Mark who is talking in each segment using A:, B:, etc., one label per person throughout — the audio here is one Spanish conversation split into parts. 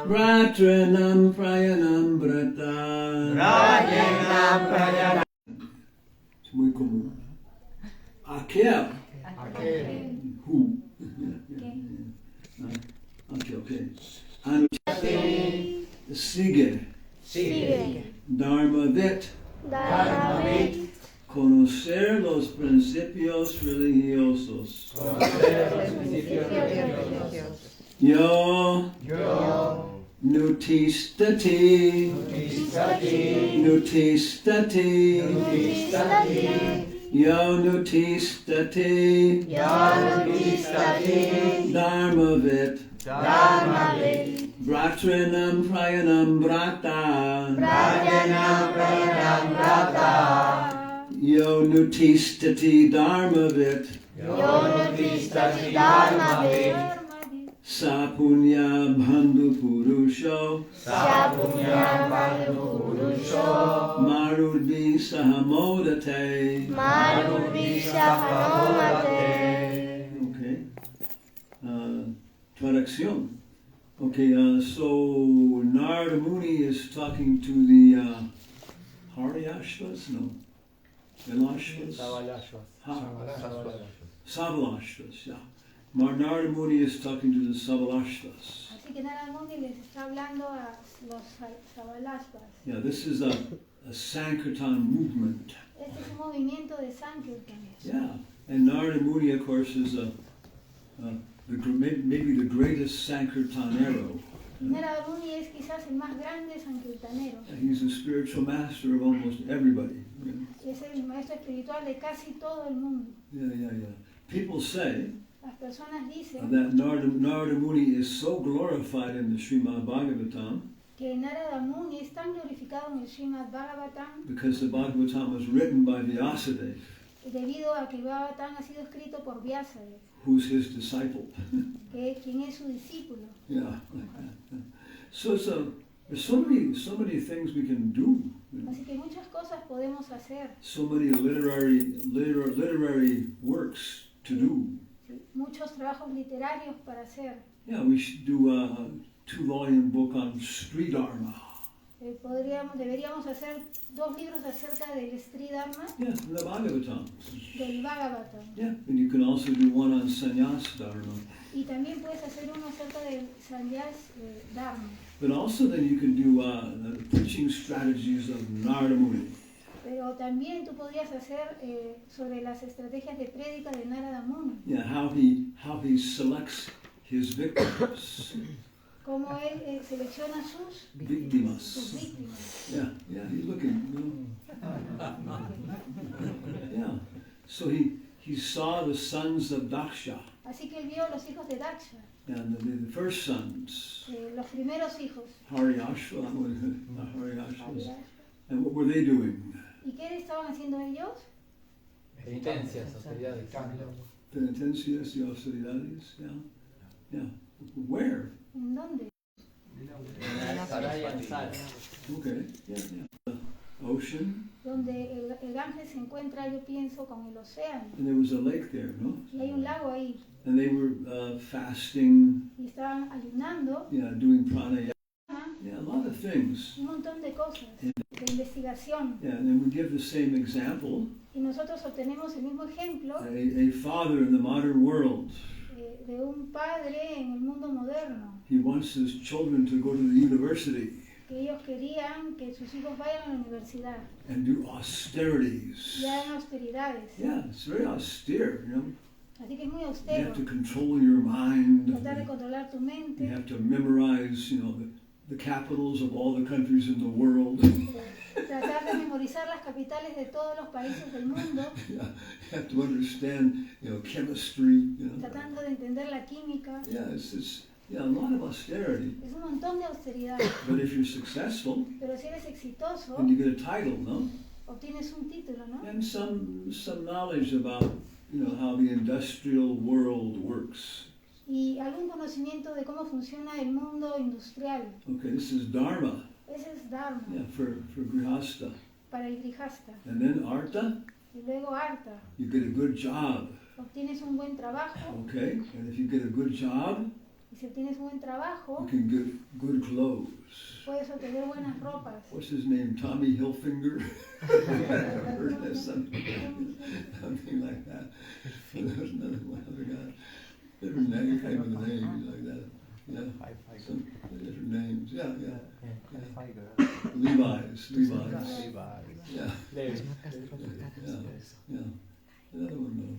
A: Vratranam prayanam brata.
B: Vratranam prayanam.
A: Es muy común. Aquel. Who? Okay. Anuchati. Sigue. Dharmavit. Conocer los principios religiosos. Yo. Nutistati. Yo nutistati. Dharmavit. Vratranam prayanam brata. Yo nutistati dharmavit. Sapunya bandhu purusho. Marudhi sahamodate. Okay. Traduction. Okay, so Nārada Muni is talking to the Haryashvas? No. Vilashvas? Savalashvas, yeah. Nārada Muni is talking to the Savalashvas.
C: Así que Nārada Muni les está hablando a los Savalashvas.
A: Yeah, this is a Sankirtan movement.
C: Este es un movimiento de Sankirtanes.
A: Yeah, and Nārada Muni, of course, is maybe the greatest Sankirtanero.
C: Nārada Muni es quizás el más grande sankirtanero.
A: He's a spiritual master of almost everybody.
C: Es el maestro espiritual de casi todo el mundo.
A: Yeah. People say
C: Las personas dicen
A: that Nārada Muni is so glorified in the Srimad Bhagavatam
C: que Nārada Muni es tan glorificado en el Srimad Bhagavatam
A: because the Bhagavatam was written by Vyasadeva,
C: debido a que el Bhagavatam ha sido escrito por Vyasadeva,
A: who's his disciple.
C: quien es su discípulo.
A: Yeah. So there's so many things we can do.
C: Así que muchas cosas podemos hacer.
A: So many literary works to do.
C: Sí, muchos trabajos literarios para hacer.
A: Yeah, we should do a 2-volume book on Sri Dharma.
C: Deberíamos hacer 2 libros acerca del Sri Dharma.
A: Yeah, the Bhagavatam.
C: Del Bhagavatam.
A: Yeah, and you can also do one on Sannyas Dharma.
C: Y también puedes hacer uno acerca del Sannyas Dharma.
A: But also then you can do the preaching strategies of Nārada Muni.
C: Pero también tú podrías hacer sobre las estrategias de prédica de Nārada Muni.
A: Yeah, how he selects his victims.
C: Cómo él selecciona sus
A: víctimas. Yeah, he's looking. Yeah, so he saw the sons of Dakṣa.
C: Así que él vio los hijos de Dakṣa.
A: And the first sons.
C: Los primeros hijos.
A: Haryashvas. And what were they doing?
C: ¿Y qué estaban haciendo ellos?
B: Penitencias, austeridades.
A: Penitencias y austeridades. Yeah. Where?
C: ¿En dónde?
A: Okay, yeah. Ocean.
C: Donde el ángel se encuentra, yo pienso, con el océano.
A: And there was a lake there, no?
C: Y hay un lago ahí.
A: And they were fasting.
C: Y estaban ayunando.
A: Yeah, doing pranayama. Yeah, a lot of things.
C: Un montón de cosas, de investigación.
A: Yeah, and then we give the same example.
C: Y nosotros obtenemos el mismo ejemplo.
A: A father in the modern world.
C: De un padre en el mundo moderno.
A: He wants his children to go to the university.
C: Que ellos querían que sus hijos vayan a la universidad.
A: And do austerities.
C: Y hagan austeridades.
A: Yeah, it's very austere, you know.
C: Así que es muy austero.
A: You have to control your mind.
C: Tratar de controlar tu mente.
A: You have to memorize, the capitals of all the countries in the world.
C: Tratar de memorizar las capitales de todos los países del mundo.
A: Yeah, you have to understand, chemistry.
C: Tratando de entender la química.
A: Yeah, it's a lot of austerity.
C: Es un montón de austeridad.
A: But if you're successful,
C: pero si eres exitoso,
A: then you get a title, no?
C: Obtienes un título, ¿no?
A: And some knowledge about, how the industrial world works.
C: Y algún conocimiento de cómo funciona el mundo industrial.
A: Okay, this is Dharma.
C: Ese es Dharma.
A: Yeah, for Grihasta.
C: Para el Grihasta.
A: And then Artha.
C: Y luego Artha.
A: You get a good job.
C: Obtienes un buen trabajo.
A: Okay, and if you get a good job,
C: Y si tienes un buen trabajo,
A: you can get good clothes.
C: puedes obtener buenas ropas.
A: What's his name? Tommy Hilfiger? Or something like that. There's another one, other guy. Different names, kind of names like that. Yeah, some different names. Yeah. Levi's. Yeah. Another one though.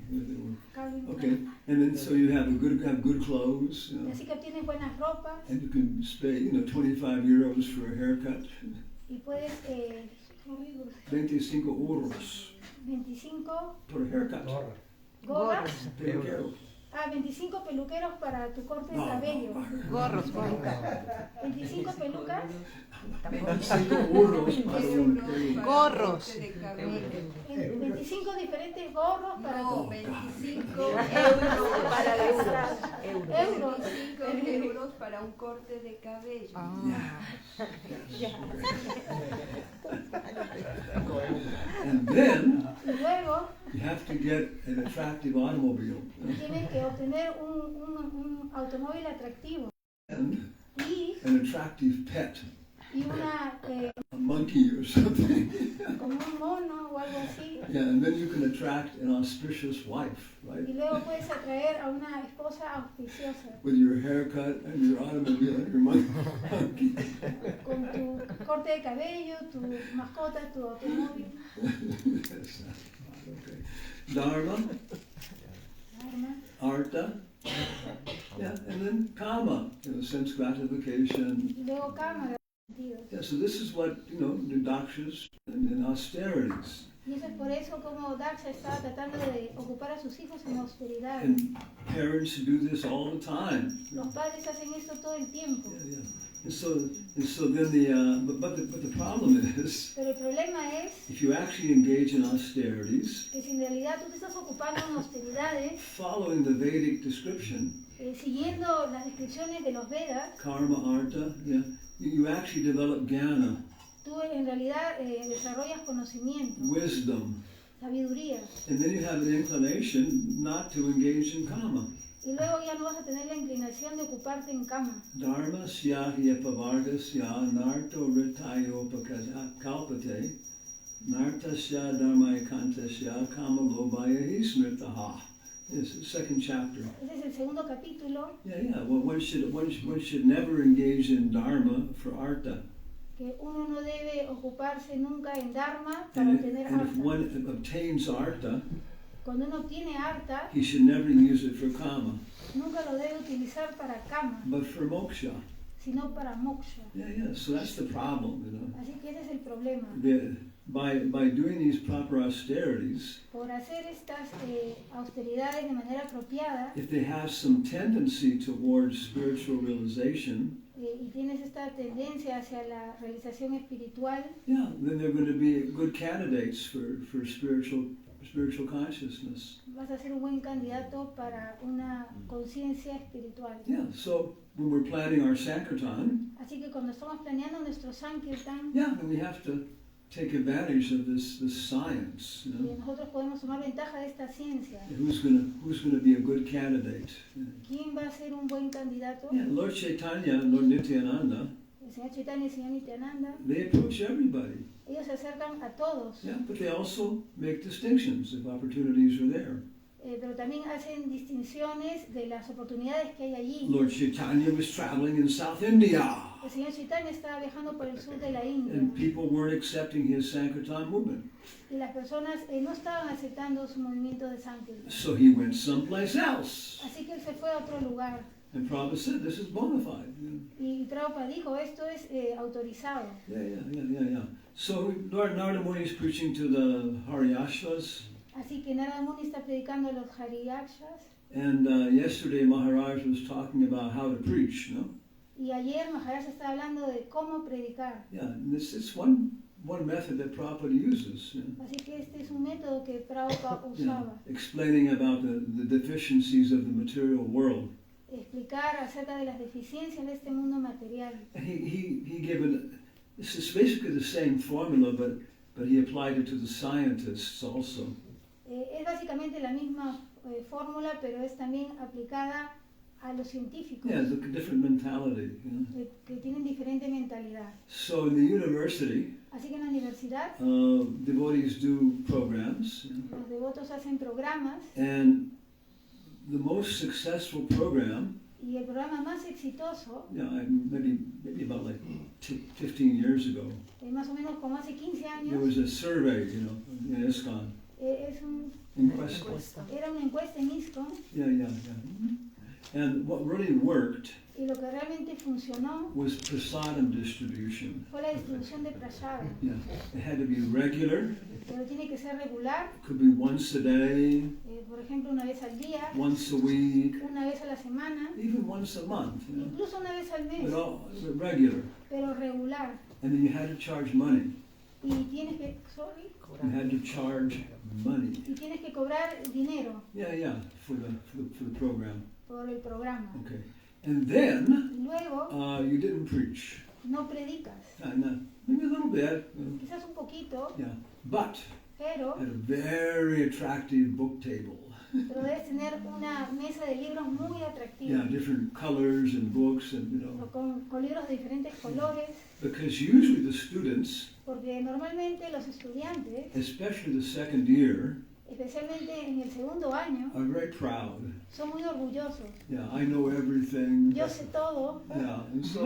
A: Okay, and then so you have good clothes. You know,
C: Así que obtienes buenas ropas
A: and you can pay 25 euros for a haircut.
C: y puedes
A: 25 euros
C: 25
A: for a haircut.
C: gorras.
A: Peluquero.
C: 25 peluqueros para tu corte de cabello.
D: Gorros,
C: 25 pelucas.
A: 25 euros para un pelo.
D: Gorros.
C: 25 diferentes gorros para tu
E: 25 euros para
C: euros.
E: 25 euros para un corte de cabello.
A: And then
C: Y luego
A: you have to get an attractive automobile.
C: tienes que obtener un automóvil atractivo
A: And
C: y
A: an attractive pet.
C: una
A: A monkey or something.
C: como un mono o algo así.
A: Yeah, and then you can attract an auspicious wife, right?
C: Y luego puedes atraer a una esposa auspiciosa
A: With your haircut and your automobile and your monkey.
C: con tu corte de cabello, tu mascota, tu automóvil.
A: Yes, okay. Dharma,
C: Arma.
A: artha, yeah, and then kama, sense gratification.
C: Y luego cámara. Sentidos.
A: Yeah, so this is what, the dakshas and austerities.
C: Y eso es por eso como Dakṣa estaba tratando de ocupar a sus hijos en austeridad.
A: And parents do this all the time.
C: Los padres hacen esto todo el tiempo.
A: Yeah. And so then but the problem is,
C: Pero el problema es
A: if you actually engage in austerities,
C: que si en realidad tú te estás ocupando en austeridades,
A: following the Vedic description,
C: siguiendo las descripciones de los Vedas,
A: karma, artha, yeah, you actually develop jnana,
C: tú en realidad desarrollas conocimiento,
A: wisdom,
C: sabiduría.
A: and then you have an inclination not to engage in kama.
C: Y luego ya no vas a tener la inclinación de ocuparte en cama.
A: Dharma syahiyapavargasya narto ritayopakalpate nartasya dharmaikantasya kamalobhaya smritaha. This is the second chapter.
C: Ese es el segundo capítulo,
A: Yeah. Well, one should never engage in dharma for artha.
C: que uno no debe ocuparse nunca en Dharma para
A: And
C: obtener
A: if
C: artha.
A: one obtains artha,
C: Cuando uno obtiene artha,
A: he should never use it for kama,
C: nunca lo debe utilizar para kama,
A: but for moksha.
C: sino para moksha.
A: Yeah. So that's the problem,
C: Así que ese es el problema.
A: By doing these proper austerities,
C: Por hacer estas austeridades de manera apropiada,
A: if they have some tendency towards spiritual realization,
C: y tienes esta tendencia hacia la realización espiritual,
A: yeah, then they're going to be good candidates for spiritual consciousness.
C: vas a ser un buen candidato para una conciencia espiritual.
A: Yeah, so when we're planning our Sankirtan,
C: Así que cuando estamos planeando nuestro Sankirtan,
A: yeah, then we have to take advantage of this science.
C: nosotros podemos tomar ventaja de esta ciencia.
A: Who's gonna be a good candidate?
C: ¿Quién va a ser un buen candidato?
A: Yeah, Lord Chaitanya and Lord Nityananda,
C: El Señor Chaitanya y el Señor Nityananda,
A: they approach everybody.
C: ellos se acercan a todos,
A: Yeah, but they also make distinctions if opportunities are there.
C: pero también hacen distinciones de las oportunidades que hay allí.
A: Lord Chaitanya was traveling in South India,
C: El Señor Chaitanya estaba viajando por el sur de la India
A: and people weren't accepting his Sankirtan movement.
C: y las personas no estaban aceptando su movimiento de Sankirtan.
A: So he went someplace else.
C: Así que él se fue a otro lugar.
A: And Prabhupada said, this is bona fide.
C: Y Prabhupada dijo, esto es autorizado.
A: Yeah. So Lord Nārada Muni is preaching to the Haryashvas.
C: Así que Nārada Muni está predicando a los Hariyakshas.
A: And yesterday Maharaj was talking about how to preach,
C: Y ayer Maharaj estaba hablando de cómo predicar.
A: Yeah, and this is one method that Prabhupada uses.
C: Así que este es un método que Prabhupada usaba.
A: Explaining about the deficiencies of the material world.
C: Explicar acerca de las deficiencias de este mundo material.
A: And he gave this is basically the same formula, but he applied it to the scientists also.
C: Es básicamente la misma fórmula, pero es también aplicada a los científicos,
A: Yeah, it's a different mentality. You know?
C: que tienen diferente mentalidad.
A: So in the university,
C: Así que en la universidad
A: devotees do programs, you know,
C: los devotos hacen programas
A: and the most successful program,
C: y el programa más exitoso,
A: you know, maybe about like 15 years ago,
C: más o menos como hace 15
A: there
C: años,
A: was a survey, you know, in ISKCON.
C: era una encuesta en ISKCON,
A: Yeah. And what really worked
C: y lo que realmente funcionó
A: was prasadam distribution.
C: fue la distribución de prasada.
A: Yeah, it had to be regular.
C: Pero tiene que ser regular,
A: It could be once a day,
C: por ejemplo una vez al día,
A: once a week,
C: una vez a la semana,
A: even once a month. You know,
C: incluso una vez al mes,
A: but all regular.
C: pero regular.
A: And then you had to charge money.
C: Y tienes que,
A: You had to charge money.
C: y tienes que cobrar dinero
A: Yeah, for the program.
C: por el programa.
A: Okay, and then
C: Y luego
A: you didn't preach.
C: no predicas,
A: No, maybe a little bit. You know,
C: quizás un poquito,
A: yeah, but
C: pero
A: had a very attractive book table.
C: debes tener una mesa de libros muy
A: Yeah,
C: atractiva,
A: different colors and books and you know,
C: con libros de diferentes colores,
A: because usually the students,
C: porque normalmente los estudiantes,
A: especially the second year,
C: especialmente en el segundo año,
A: are very proud.
C: son muy orgullosos.
A: Yeah, I know everything.
C: Yo sé todo.
A: Yeah, and so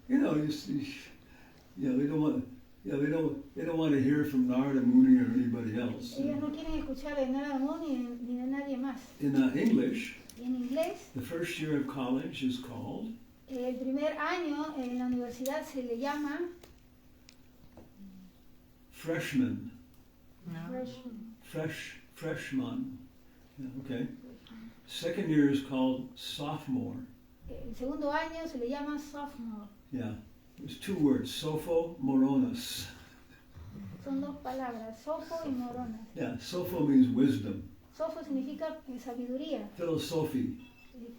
A: you know, they don't want. Yeah, they don't want to hear from Nārada, Muni, or anybody else.
C: Ellos no quieren escuchar de Nārada Muni ni de nadie más.
A: In English,
C: Y en inglés,
A: the first year of college is called
C: el primer año en la universidad se le llama
A: freshman.
C: freshman.
A: Freshman. Yeah, okay. Second year is called sophomore.
C: El segundo año se le llama sophomore.
A: Yeah, there's two words, sopho moronas.
C: Son dos palabras, sofo y moronas.
A: Yeah, sopho means wisdom.
C: Sofo significa sabiduría,
A: Philosophy,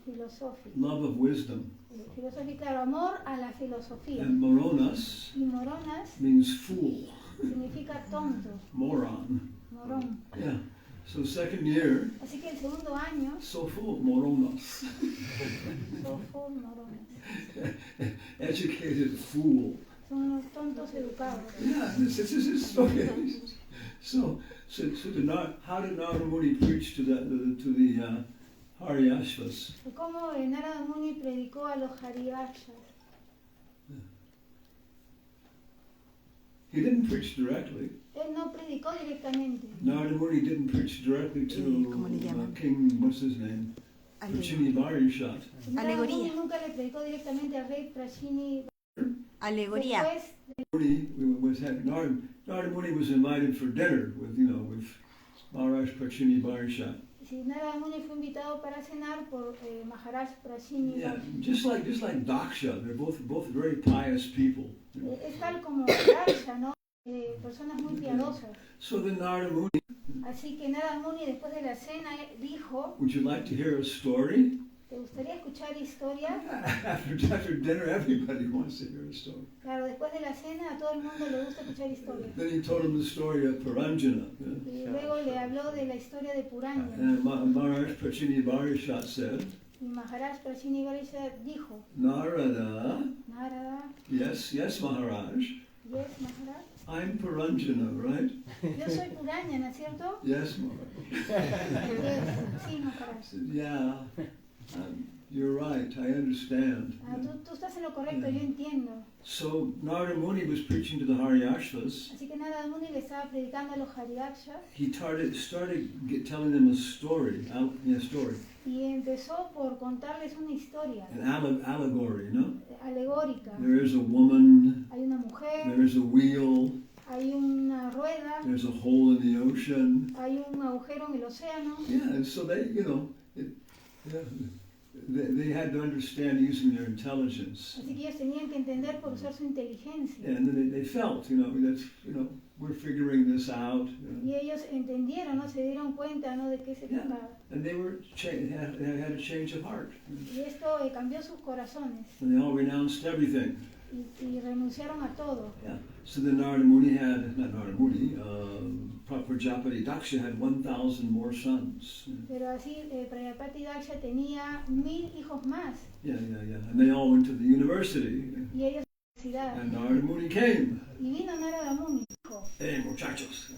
C: filosofía.
A: love of wisdom.
C: Filosofía, claro, amor a la filosofía.
A: And moronas
C: Y moronas
A: means fool,
C: significa tonto,
A: moron.
C: morón.
A: Yeah, so second year,
C: Así que el segundo año,
A: sopho moronas.
C: sofo, moronas.
A: Educated fool.
C: Son unos tontos educados.
A: Yeah, this is okay. So how did Nārada Muni preach to the Haryashvas?
C: ¿Cómo Nārada Muni predicó a los Haryashvas?
A: He didn't preach directly.
C: Él no predicó directamente.
A: Nārada Muni didn't preach directly to King, what's his name? Prachini Varishat.
C: Nārada Muni nunca le predicó directamente al rey Prachini.
D: Alegoría.
A: Nārada Muni was invited for dinner with Maharaj Prachini Varishat.
C: Si Nārada Muni fue invitado para cenar por Maharaj Prachini.
A: Yeah, just like Dakṣa, they're both very pious people.
C: Es tal como Dakṣa, ¿no? Personas muy piadosas.
A: So then Nārada Muni,
C: Así que Nārada Muni después de la cena dijo,
A: would you like to hear a story?
C: ¿te gustaría escuchar historias?
A: After dinner, everybody wants to hear a story.
C: Claro, después de la cena a todo el mundo le gusta escuchar historias.
A: Then he told him the story of Puranjana.
C: Y luego le habló de la historia de Purana.
A: And Maharaj Prachini Varishat said,
C: Y Maharaj Prachini Varishat dijo,
A: Nārada,
C: Nārada,
A: yes, Maharaj,
C: yes, Maharaj.
A: I'm Puranjana, right?
C: Yo soy Purana, ¿no es cierto?
A: Yes, Maharaj.
C: Yes, sí, Maharaj.
A: I said, yeah, you're right, I understand.
C: Tú estás en lo correcto, yo entiendo.
A: So Nārada Muni was preaching to the Haryashvas.
C: Así que Nārada Muni le estaba predicando a los Haryashvas
A: He started telling them a story,
C: y empezó por contarles una historia
A: an allegory, no?
C: alegórica.
A: There is a woman,
C: Hay una mujer,
A: there is a wheel,
C: hay una rueda,
A: there's a hole in the ocean.
C: hay un agujero en el océano.
A: Yeah, and so they had to understand using their intelligence.
C: Así que ellos tenían que entender por usar su inteligencia.
A: And then they felt, we're figuring this out.
C: Y ellos entendieron, ¿no? Se dieron cuenta, ¿no? De qué se trataba.
A: And they had a change of heart.
C: Y esto cambió sus corazones.
A: And they all renounced everything.
C: y renunciaron a todo.
A: Yeah. So then Nārada Muni had, not Nārada Muni, Prajāpati Dakṣa had 1,000 more sons.
C: Pero así Prajāpati Dakṣa tenía 1000 hijos más.
A: Yeah. And they all went to the university.
C: Y ellos a la universidad.
A: And Nārada Muni came.
C: Y vino Nārada Muni. Dijo,
A: Hey, muchachos.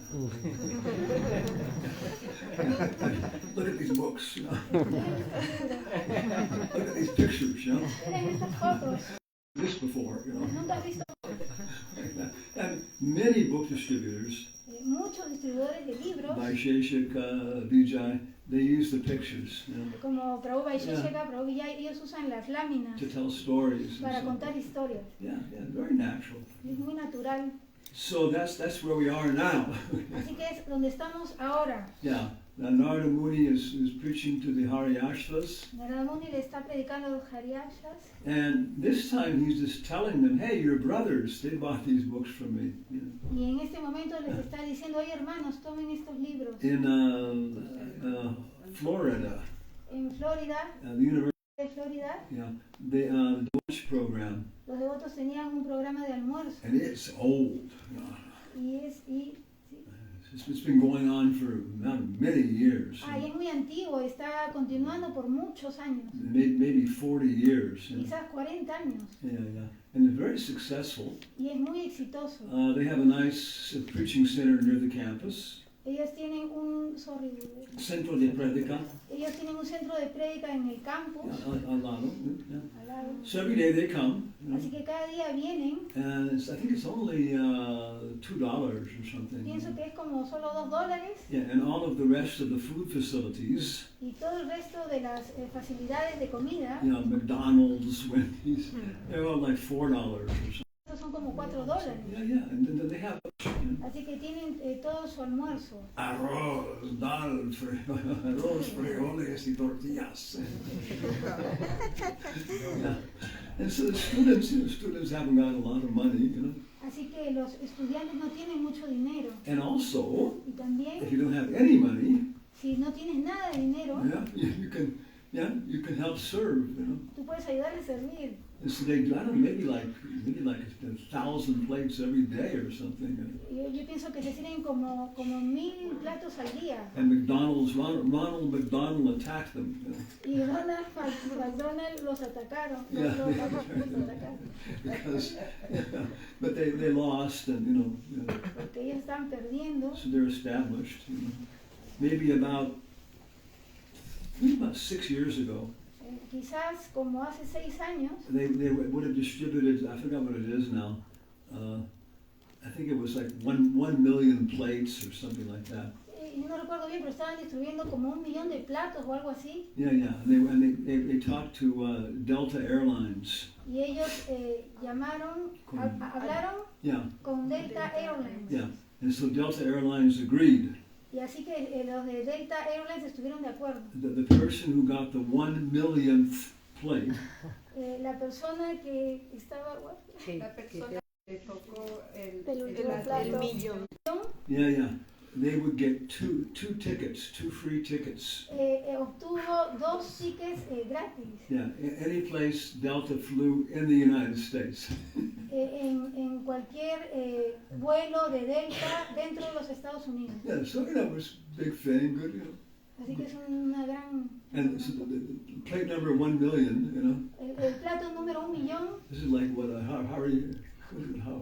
A: Look at these books, you know. Look at these pictures, you know.
C: miren estas fotos.
A: This before, you know.
C: Nunca has visto
A: And many book distributors,
C: muchos distribuidores de libros,
A: Vaisheshika, Vijay, they use the pictures, you know,
C: como Prabhu Vaisheshika, Prabhu Vijay, ellos usan las láminas
A: to tell stories.
C: para
A: And so,
C: contar historias.
A: yeah, very natural.
C: Es muy natural.
A: So that's where we are now.
C: Así que es donde estamos ahora.
A: Yeah. Now Nārada Muni is preaching to the Haryashvas,
C: Nārada Muni le está predicando a los Haryashvas.
A: and this time he's just telling them, hey, your brothers, they bought these books from me. You know.
C: Y en este momento les está diciendo, oye hermanos, tomen estos libros.
A: In Florida,
C: En Florida,
A: the University,
C: de Florida,
A: yeah, the lunch program,
C: los devotos tenían un programa de almuerzo.
A: and it's old. You know. It's been going on for many years.
C: Y es muy antiguo, está continuando por muchos años.
A: Maybe 40 years. You know.
C: Quizás 40 años.
A: Yeah. And it's very successful.
C: Y es muy exitoso.
A: They have a nice preaching center near the campus.
C: Ellos tienen un,
A: Centro de Predica.
C: ellos tienen un centro de prédica en el campus,
A: Al lado. Yeah.
C: al lado.
A: So every day they come. You know,
C: Así que cada día vienen,
A: and I think it's only $2 or something.
C: pienso que es como solo $2,
A: Yeah, and all of the rest of the food facilities,
C: y todo el resto de las facilidades de comida,
A: you know, McDonald's, Wendy's, they're all like $4 or something.
C: estos son como $4.
A: Yeah, and then they have
C: Así que tienen todo su almuerzo.
A: arroz, arroz, frijoles y tortillas. Yeah. And so the students haven't got a lot of money, you know.
C: Así que los estudiantes no tienen mucho dinero.
A: And also,
C: Y también,
A: if you don't have any money,
C: si no tienes nada de dinero,
A: you can help serve, you know.
C: tú puedes ayudar a servir.
A: And so they, I don't know, maybe like 1,000 plates every day or something.
C: Yo pienso que se sirven como 1000 platos al día.
A: And Ronald McDonald attacked them. You know.
C: Y Ronald McDonald los atacaron.
A: Yeah,
C: Los atacaron.
A: because, but they lost, and you know,
C: Porque ellos están perdiendo.
A: so they're established. You know. Maybe about 6 years ago,
C: Quizás como hace 6 años,
A: they would have distributed, I forgot what it is now, I think it was like 1 million plates or something like that.
C: no recuerdo bien, pero estaban distribuyendo como 1 millón de platos o algo así.
A: Yeah, and they talked to Delta Airlines.
C: Y ellos llamaron, hablaron
A: Yeah,
C: con Delta Airlines.
A: yeah, and so Delta Airlines agreed.
C: Y así que los de Delta Airlines estuvieron de acuerdo.
A: The person who got the 1 millionth plate,
C: La persona que estaba,
E: La persona que tocó
C: el último
E: el
C: plato,
E: millón.
A: yeah, they would get two tickets, 2 free tickets.
C: obtuvo 2 tickets gratis
A: Yeah, any place Delta flew in the United States.
C: en cualquier vuelo de Delta dentro de los Estados Unidos.
A: Yeah, so it was a big thing, good, you know.
C: Así que es una gran...
A: And so the plate number 1 million, you know.
C: El plato número 1 millón,
A: This is like what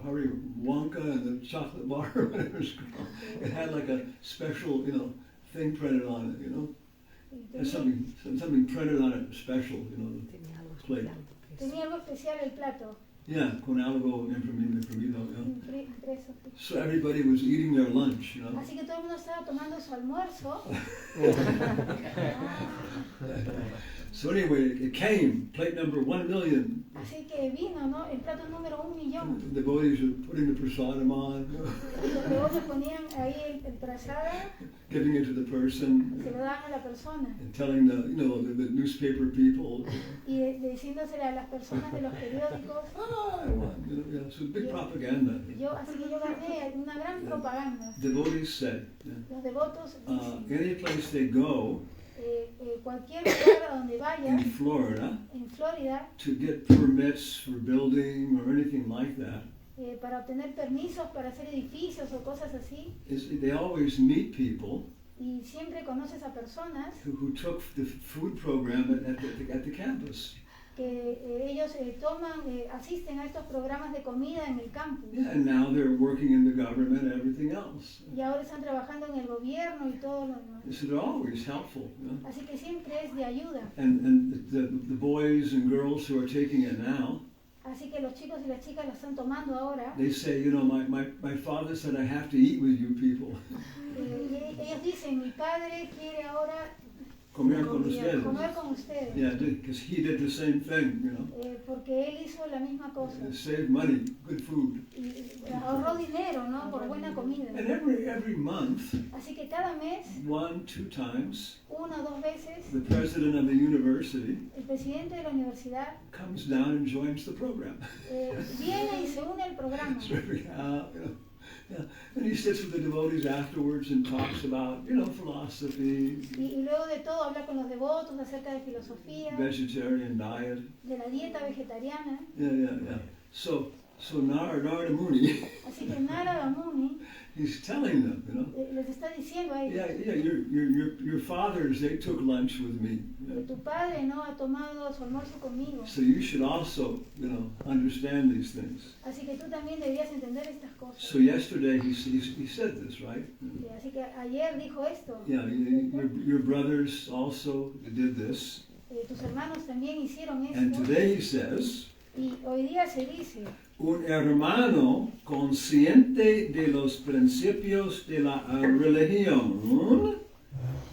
A: Harry Wonka and the chocolate bar, whatever it's called. It had like a special, you know, thing printed on it, you know. There's something printed on it special, you know, the plate.
C: tenía algo especial el plato.
A: Yeah, con algo imprimido, you know.
C: Impreso.
A: So everybody was eating their lunch, you know.
C: Así que todo el mundo estaba tomando su almuerzo.
A: So anyway, it came, plate number 1 million.
C: Así que vino, ¿no? El plato número 1 millón.
A: The devotees were putting the prasadam on, you know,
C: Los devotos ponían ahí el prasada,
A: giving it to the person,
C: se lo daban a la persona.
A: and telling the, you know, the newspaper people,
C: Y diciéndosele a las personas de los periódicos,
A: I won, you know, yeah, so big propaganda.
C: así que yo gané una gran propaganda.
A: Devotees said, yeah,
C: Los devotos dicen,
A: any place they go,
C: cualquier lugar a donde vaya
A: in Florida
C: en Florida
A: to get permits for building or anything like that,
C: para obtener permisos para hacer edificios o cosas así,
A: they always meet people
C: y siempre conoces a personas
A: who took the food program at the campus.
C: que ellos asisten a estos programas de comida en el campus.
A: Yeah, and now they're working in the government and everything else.
C: Y ahora están trabajando en el gobierno y todo lo demás.
A: So they're always helpful. You know?
C: Así que siempre es de ayuda.
A: And the boys and girls who are taking it now,
C: Así que los chicos y las chicas la están tomando ahora.
A: they say, you know, my father said I have to eat with you people.
C: Ellos dicen, mi padre quiere ahora
A: Comer con ustedes.
C: comer con ustedes.
A: Yeah, because he did the same thing, you know.
C: Porque él hizo la misma cosa.
A: Save money, good food.
C: Y ahorró dinero, ¿no? Por buena comida.
A: And every month,
C: Así que cada mes,
A: 1-2 times,
C: 1 o 2 veces,
A: the president of the university
C: el presidente de la universidad
A: comes down and joins the program.
C: Viene y se une al programa.
A: Yeah. And he sits with the devotees afterwards and talks about, you know, philosophy,
C: Y luego de todo habla con los devotos acerca de filosofía,
A: vegetarian diet.
C: de la dieta vegetariana.
A: Yeah. So Nārada Muni,
C: Así que Nārada Muni
A: he's telling them, you know,
C: les está diciendo a ellos,
A: your fathers, they took lunch with me.
C: que tu padre no ha tomado su almuerzo conmigo.
A: So you should also, you know, understand these things.
C: Así que tú también deberías entender estas cosas.
A: So yesterday he said this, right?
C: Y así que ayer dijo esto.
A: Yeah, your brothers also did this.
C: Tus hermanos también hicieron
A: And
C: esto.
A: today he says,
C: Y hoy día se dice,
A: un hermano consciente de los principios de la religión.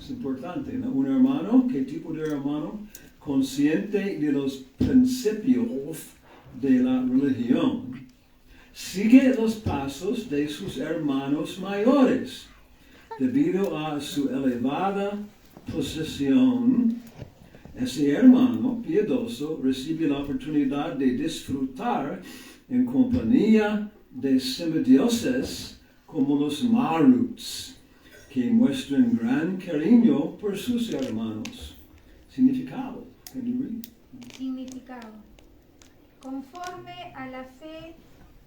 A: Es importante, ¿no? Un hermano, ¿qué tipo de hermano? Consciente de los principios de la religión. Sigue los pasos de sus hermanos mayores. Debido a su elevada posición, ese hermano piadoso recibe la oportunidad de disfrutar en compañía de semidioses como los maruts, que muestran gran cariño por sus hermanos. Significado. Can you read?
C: significado. Conforme a la fe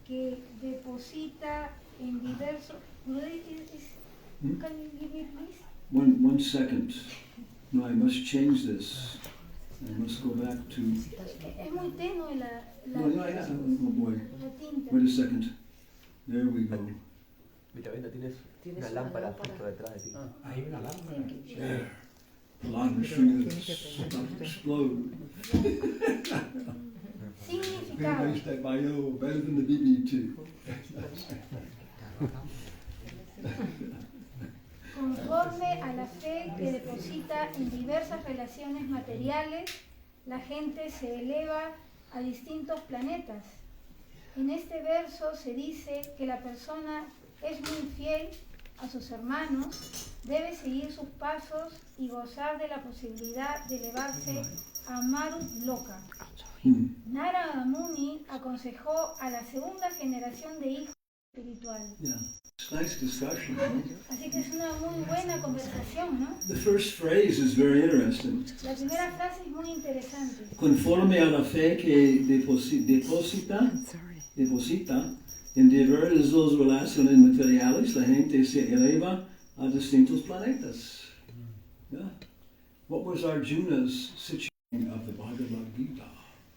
C: que deposita en diversos... Can you give me please?
A: One second. No, I must change this. I must go back to...
C: Es muy tenue la
A: Oh boy.
C: tinta.
A: Wait a second. There we go.
B: Mitravinda, tienes una lámpara justo detrás de ti.
D: Hay una lámpara.
A: There. A lot of machines explode.
C: Significado.
A: Based that bio, better than the BB2.
C: Conforme a la fe que deposita en diversas relaciones materiales, la gente se eleva a distintos planetas. En este verso se dice que la persona es muy fiel a sus hermanos, debe seguir sus pasos y gozar de la posibilidad de elevarse a Marut Loka. Nārada Muni aconsejó a la segunda generación de hijos espirituales.
A: Yeah. It's a nice discussion, right?
C: Así que es una muy buena conversación, ¿no?
A: The first phrase is very interesting.
C: La primera frase es muy interesante.
A: Conforme a la fe que deposita en diversas relaciones materiales, la gente se eleva a distintos planetas. Yeah. What was Arjuna's situation of the Bhagavad Gita?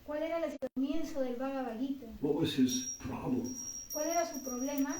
C: ¿Cuál era el comienzo del Bhagavad Gita?
A: What was his problem?
C: ¿Cuál era su problema?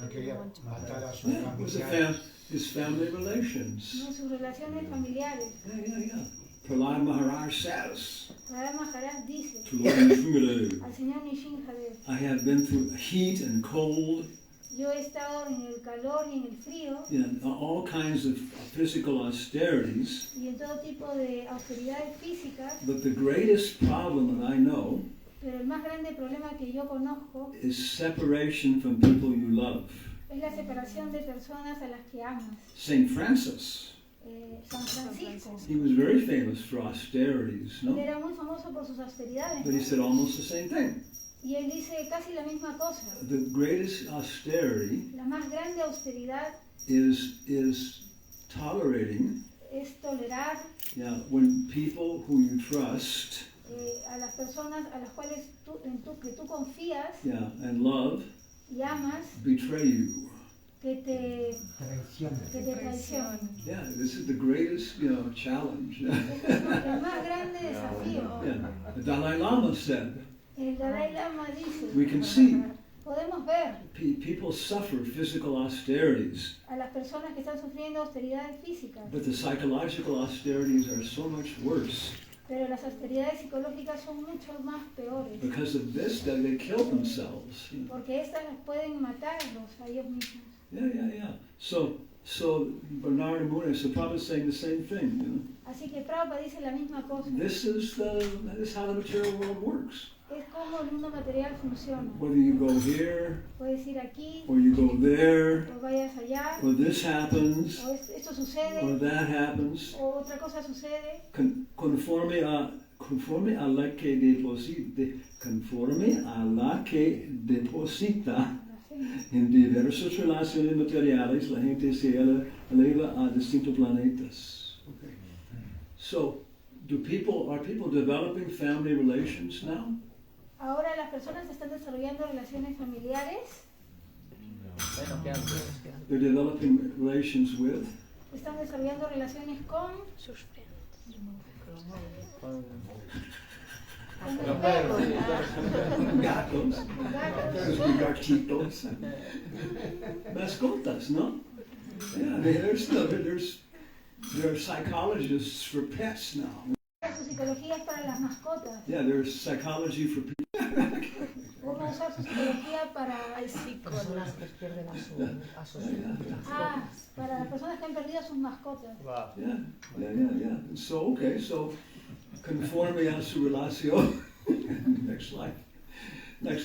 D: No quería matar a su
A: Yeah, it was
D: familia.
A: his family relations.
C: No, sus relaciones familiares.
A: Yeah. Prahlad Maharaj says
C: Prahlad Maharaj dice
A: to Lord Nrsimhadev,
C: al señor Nrsimhadev,
A: I have been through heat and cold,
C: yo he estado en el calor y en el frío
A: all kinds of physical austerities,
C: y en todo tipo de austeridades físicas,
A: but the greatest problem that I know
C: pero el más grande problema que yo conozco
A: is separation from people you love.
C: es la separación de personas a las que amas.
A: Saint Francis,
C: San Francisco,
A: he was very famous for austerities,
C: él
A: no?
C: era muy famoso por sus austeridades,
A: But he
C: ¿no?
A: said almost the same thing.
C: Y él dice casi la misma cosa.
A: The greatest austerity
C: La más grande austeridad
A: is tolerating,
C: es tolerar
A: when people who you trust,
C: a las personas a las cuales que tú confías
A: and love,
C: y amas,
A: betray you.
C: que te traicionen.
A: Yeah, this is the greatest, challenge.
C: Este es el más grande desafío.
A: The Dalai Lama said,
C: El Dalai Lama dice,
A: we can see
C: podemos ver
A: people suffer physical austerities,
C: a las personas que están sufriendo austeridades físicas,
A: but the psychological austerities are so much worse.
C: pero las austeridades psicológicas son mucho más peores,
A: Because of this, that they kill themselves.
C: porque estas las pueden matarlos a ellos mismos.
A: Yeah. So Bernard and Muni, so Prabhupada is saying the same thing.
C: Así que Prabhupada dice la misma cosa.
A: This is how the material world works.
C: Es como el mundo material funciona.
A: Whether you go here,
C: Puedes ir aquí,
A: or you go there,
C: o vayas allá,
A: or this happens,
C: o esto sucede,
A: or that happens,
C: o otra cosa sucede,
A: conforme a la que deposita en diversas relaciones materiales, la gente se eleva a distintos planetas. Okay. So, are people developing family relations now?
C: Ahora las personas están desarrollando relaciones familiares,
B: Menos que antes.
A: They're developing relations with?
C: están desarrollando relaciones con
B: Los perros.
A: Gatos.
C: gatos.
A: Gatitos. Mascotas, no? Yeah, there are psychologists for pets now.
C: Su psicología es para las mascotas.
A: Yeah, there's psychology for people.
C: ¿Cómo usar su psicología para
F: Personas que pierden a sus
C: para las personas que han perdido sus mascotas?
B: Wow.
A: Yeah. So conforme a su relación, next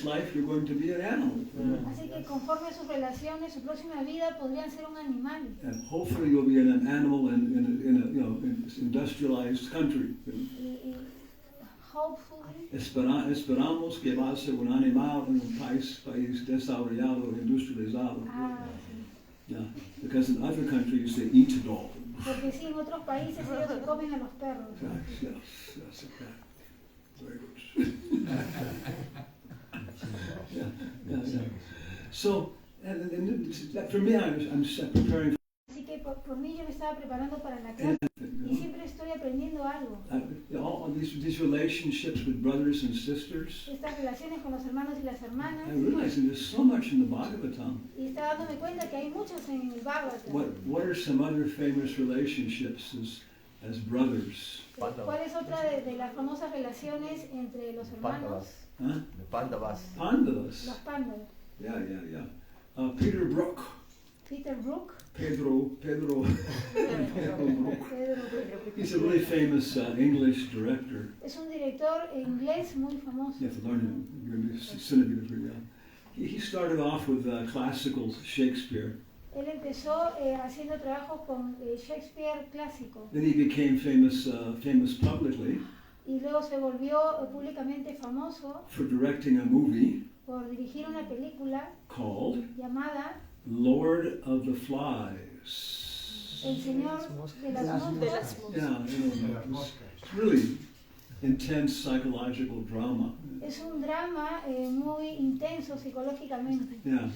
A: life you're going to be an animal.
C: Así que conforme a sus relaciones, su próxima vida podrían ser un animal.
A: And hopefully you'll be an animal in a industrialized country.
C: Y hopefully,
A: Esperamos que va a ser un animal en un país desarrollado, industrializado.
C: sí.
A: Yeah, because in other countries they eat a dog.
C: Porque sí, en otros países ellos se comen a los perros.
A: Yes, okay. Very good. Yeah. So, and for me, I'm preparing.
C: Así que por mí yo me estaba preparando para la clase y siempre estoy aprendiendo algo.
A: All these relationships with brothers and sisters.
C: Estas relaciones con los hermanos y las hermanas.
A: I realize there's so much in the Bhagavatam.
C: Y estaba dándome cuenta que hay muchas en el Bhagavatam.
A: What are some other famous relationships as brothers?
C: ¿Cuál es otra de las famosas relaciones entre los hermanos?
B: De Pandavas.
A: Pandavas.
C: Los Pandavas.
A: Yeah. Peter Brook.
C: Peter Brook.
A: Pedro Brook.
C: Pedro.
A: He's a really famous English director.
C: Es un director inglés muy famoso.
A: You have to learn him. You're going to be cynical for you. He started off with classical Shakespeare.
C: Él empezó haciendo trabajos con Shakespeare clásico.
A: Then he became famous publicly.
C: Y luego se volvió públicamente famoso
A: for directing a movie
C: por dirigir una película
A: called
C: llamada
A: Lord of the Flies.
C: El Señor de las Moscas.
A: Yeah, it's really intense psychological drama.
C: Es un drama muy intenso psicológicamente.
A: Yeah.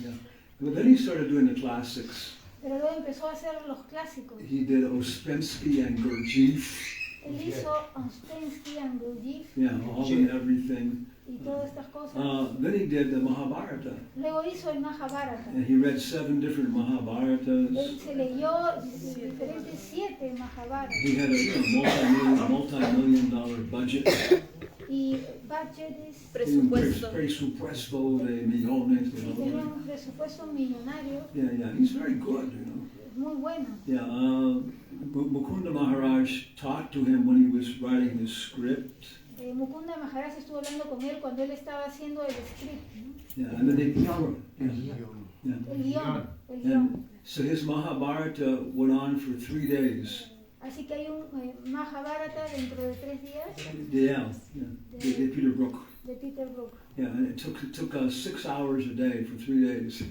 A: But then he started doing the classics.
C: Pero luego empezó a hacer los clásicos.
A: He did Ouspensky and Gurdjieff.
C: Él hizo Ouspensky and Gurdjieff.
A: Yeah, all and everything.
C: Y todas estas cosas.
A: Then he did the Mahabharata.
C: Luego hizo el Mahabharata.
A: And he read 7 different Mahabharatas.
C: Él se leyó diferentes 7 Mahabharatas.
A: He had a multi-million-dollar budget.
C: Y budget es...
A: Presupuesto de millones.
C: Y tenía un presupuesto millonario.
A: Yeah, he's very good,
C: Muy bueno.
A: Yeah, Mukunda Maharaj talked to him when he was writing his script.
C: Mukunda Maharaj estuvo hablando con él cuando él estaba haciendo el script.
A: Yeah, and the day before.
C: El guión.
A: And so his Mahabharata went on for 3 days.
C: Así que hay un Mahabharata dentro de 3 días.
A: Yeah, de Peter Brook.
C: de Peter Brook.
A: Yeah, and it took 6 hours a day for 3 days.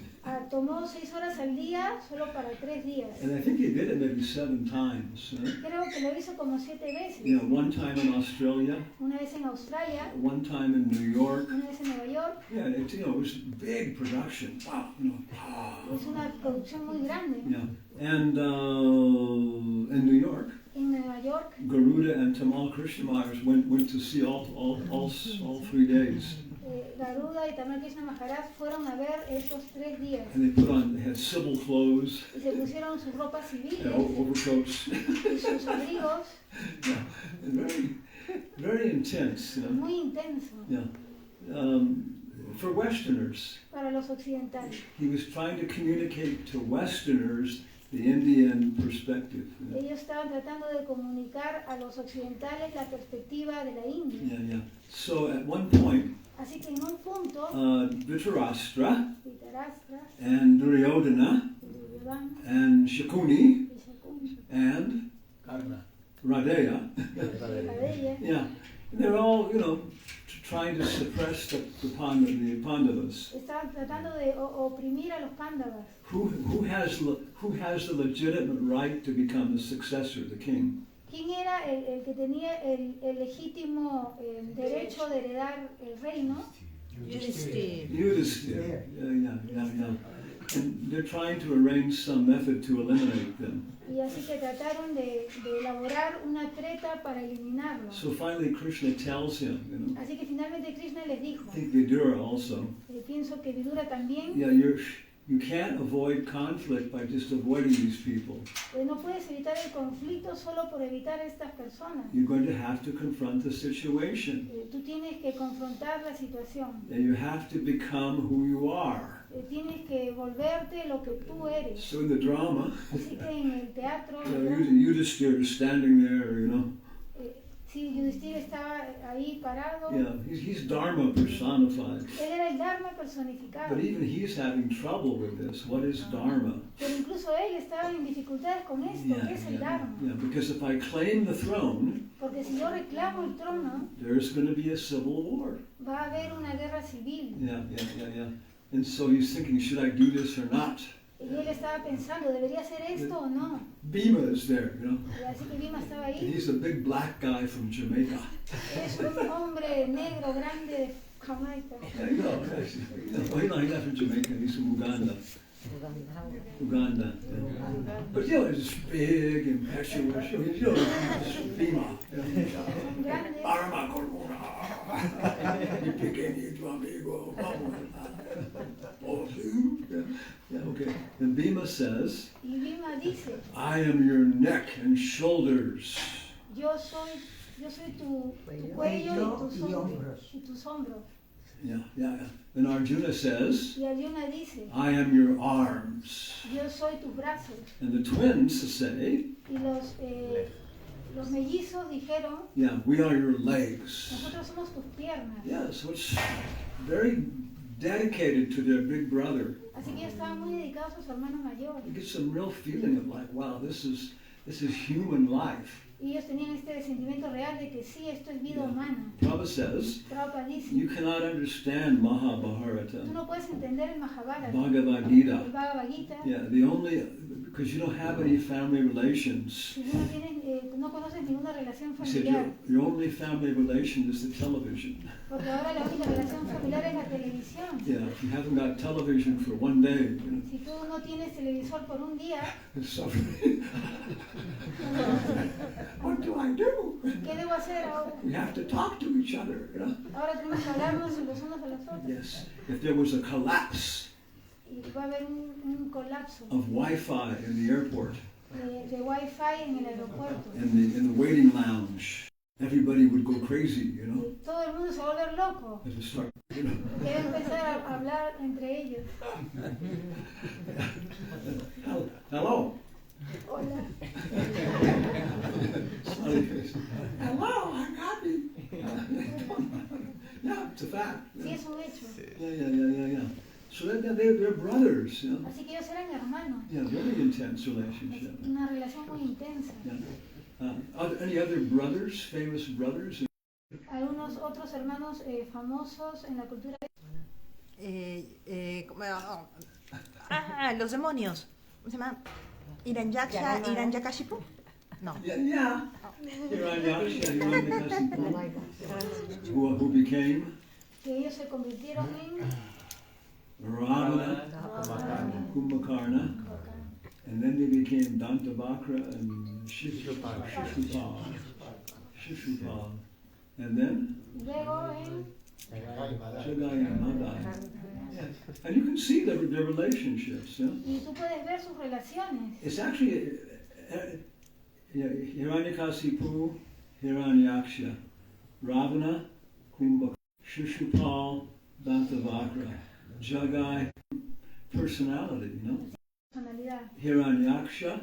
C: Tomó 6 horas al día solo para 3 días.
A: And I think he did it maybe 7 times.
C: Creo que lo hizo como 7 veces.
A: You know, one time in Australia,
C: Una vez en Australia,
A: one time in New York.
C: una vez en Nueva York.
A: Yeah, it was big production. Wow,
C: Es una producción muy grande.
A: Yeah, and in New York,
C: En Nueva York,
A: Garuda and Tamal Krishnamayars went to see all 3 days.
C: Garuda y Tamal Krishna Maharaj fueron a ver esos 3 días.
A: And they had civil clothes,
C: Y se pusieron sus ropas civiles
A: overcoats.
C: y sus abrigos.
A: Yeah, and very intense. You know?
C: Muy intenso.
A: Yeah. For Westerners,
C: para los occidentales.
A: he was trying to communicate to Westerners the Indian perspective. You know?
C: Ellos estaban tratando de comunicar a los occidentales la perspectiva de la India.
A: Yeah. So at one point,
C: Así que en un punto,
A: Dhritarashtra
C: Dhritarashtra,
A: and Duryodhana
C: Duryodhana,
A: and Shakuni
C: y Shakuni,
A: and
D: Karna.
A: Radeya,
C: Radeya,
A: yeah, they're all, trying to suppress the Pandavas.
C: estaban tratando de oprimir a los Pándavas.
A: Who has the legitimate right to become the successor, the king?
C: ¿Quién era el que tenía el legítimo derecho de heredar el reino?
F: Yudhishthira.
A: Yudhishthira. Yeah. And they're trying to arrange some method to eliminate them.
C: Y así que trataron de elaborar una treta para eliminarlo.
A: So finally Krishna tells him,
C: Así que finalmente Krishna les dijo,
A: I think Vidura also,
C: pienso que Vidura también,
A: yeah, you can't avoid conflict by just avoiding these people.
C: No puedes evitar el conflicto solo por evitar a estas personas.
A: You're going to have to confront the situation.
C: Tú tienes que confrontar la situación.
A: And you have to become who you are.
C: Tienes que volverte lo que tú eres.
A: So in the drama,
C: Así que en el teatro,
A: Yudhishthira is standing there,
C: sí, Yudhishthira estaba ahí parado.
A: Yeah, he's Dharma personified.
C: Él era el Dharma personificado.
A: But even he's having trouble with this. What is Dharma?
C: Pero incluso él estaba en dificultades con esto. ¿Qué es el Dharma?
A: Yeah, because if I claim the throne,
C: Porque si yo reclamo el trono,
A: there's going to be a civil war.
C: va a haber una guerra civil.
A: Yeah. And so he's thinking, should I do this or not?
C: Y él estaba pensando, ¿debería hacer esto o no?
A: Bhima is there,
C: Y así que Bhima estaba
A: And
C: ahí.
A: he's a big black guy from Jamaica.
C: Es un hombre negro grande de Jamaica.
A: No, he's not from Jamaica. He's from Uganda. Uganda. Yeah. But it's big, impetuous. Bhima. Yeah, okay. And Bhima says,
C: Y Bhima dice,
A: I am your neck and shoulders.
C: yo soy tu cuello y tus hombros.
A: Yeah. And Arjuna says,
C: Y Arjuna dice,
A: I am your arms.
C: yo soy tus brazos.
A: And the twins say,
C: Y los mellizos dijeron,
A: yeah, we are your legs.
C: nosotros somos tus piernas.
A: Yeah, so it's very dedicated to their big brother.
C: Así que ellos estaban muy dedicados a su hermano mayor.
A: You get some real feeling of like, wow, this is human life.
C: Y ellos tenían este sentimiento real de que sí, esto es vida humana.
A: Prabhupada says,
C: Prabhupada dice,
A: you cannot understand
C: tú
A: Mahabharata,
C: no puedes entender el Mahabharata,
A: Bhagavad
C: el
A: Gita.
C: Bhagavad Gita,
A: Yeah, because you don't have any family relations.
C: si tú no conoces ninguna relación
A: He said
C: familiar.
A: your only family relation is the television.
C: Porque ahora la única relación familiar es la televisión.
A: Yeah, if you haven't got television for one day,
C: Si tú no tienes televisor por un día,
A: it's suffering. What do I do?
C: ¿qué debo hacer ahora?
A: We have to talk to each other.
C: Ahora tenemos que hablarnos los unos a los otros.
A: Yes, if there was a collapse
C: Y va a haber un colapso
A: of Wi-Fi in the airport,
C: de Wi-Fi en el aeropuerto.
A: in the waiting lounge, everybody would go crazy,
C: Y todo el mundo se va a volver loco.
A: As we start,
C: Debe empezar a hablar entre ellos.
A: Hello.
C: Hola.
A: Smiley face. Hello, I'm happy. Yeah, it's a fact.
C: Sí, es un hecho.
A: Yeah. So they're brothers,
C: Así que ellos eran hermanos.
A: Yeah, very intense relationship.
C: Una relación muy intensa.
A: Yeah. Any other brothers, famous brothers?
C: ¿Algún algunos otros hermanos famosos en la cultura.
F: Los demonios. ¿Cómo se llama? Hiranyakashipu. No.
A: Yeah. Hiranyaksha, Hiranyakasipu, who became
C: Que ellos se convirtieron en
A: Ravana, Kumbhakarna, and then they became Dantavakra and Shishupal. And then
C: luego en
A: Shagai and Madai. And you can see their relationships. Yeah?
C: y tú puedes ver sus relaciones.
A: It's actually Hiranyakasipu, Hiranyaksha, Ravana, Kumbhakarna, Shishupal, Dantavakra, Jagai, personality, you know?
C: Personalidad.
A: Hiranyaksha,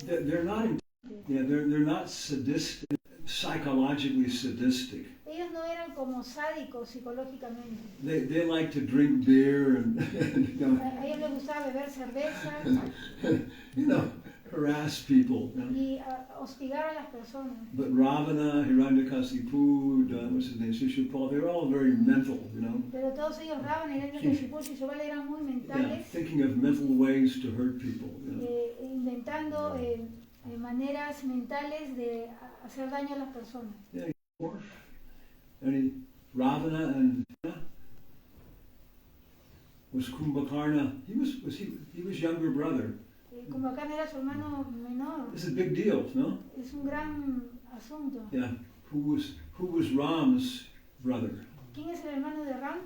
A: they're not, they're not sadistic, psychologically sadistic.
C: Ellos no eran como sádicos psicológicamente.
A: They like to drink beer and you know,
C: A ellos les gustaba beber cerveza
A: you know, harass people. You know?
C: y hostigar a las personas.
A: But Ravana, Hiranyakasipu, what's his name, Shishupal, they're all very mental, you know.
C: Pero todos ellos, Ravana, Hiranyakashipu y Shishupal, eran muy
A: Yeah,
C: mentales,
A: thinking of mental ways to hurt people. You know?
C: inventando maneras mentales de hacer daño a las personas.
A: And Ravana and was Kumbhakarna. He was younger brother.
C: Kumbhakarna era su hermano menor.
A: It's a big deal, no?
C: Es un gran asunto.
A: Yeah. Who was Ram's brother?
C: ¿Quién es el hermano de Ram?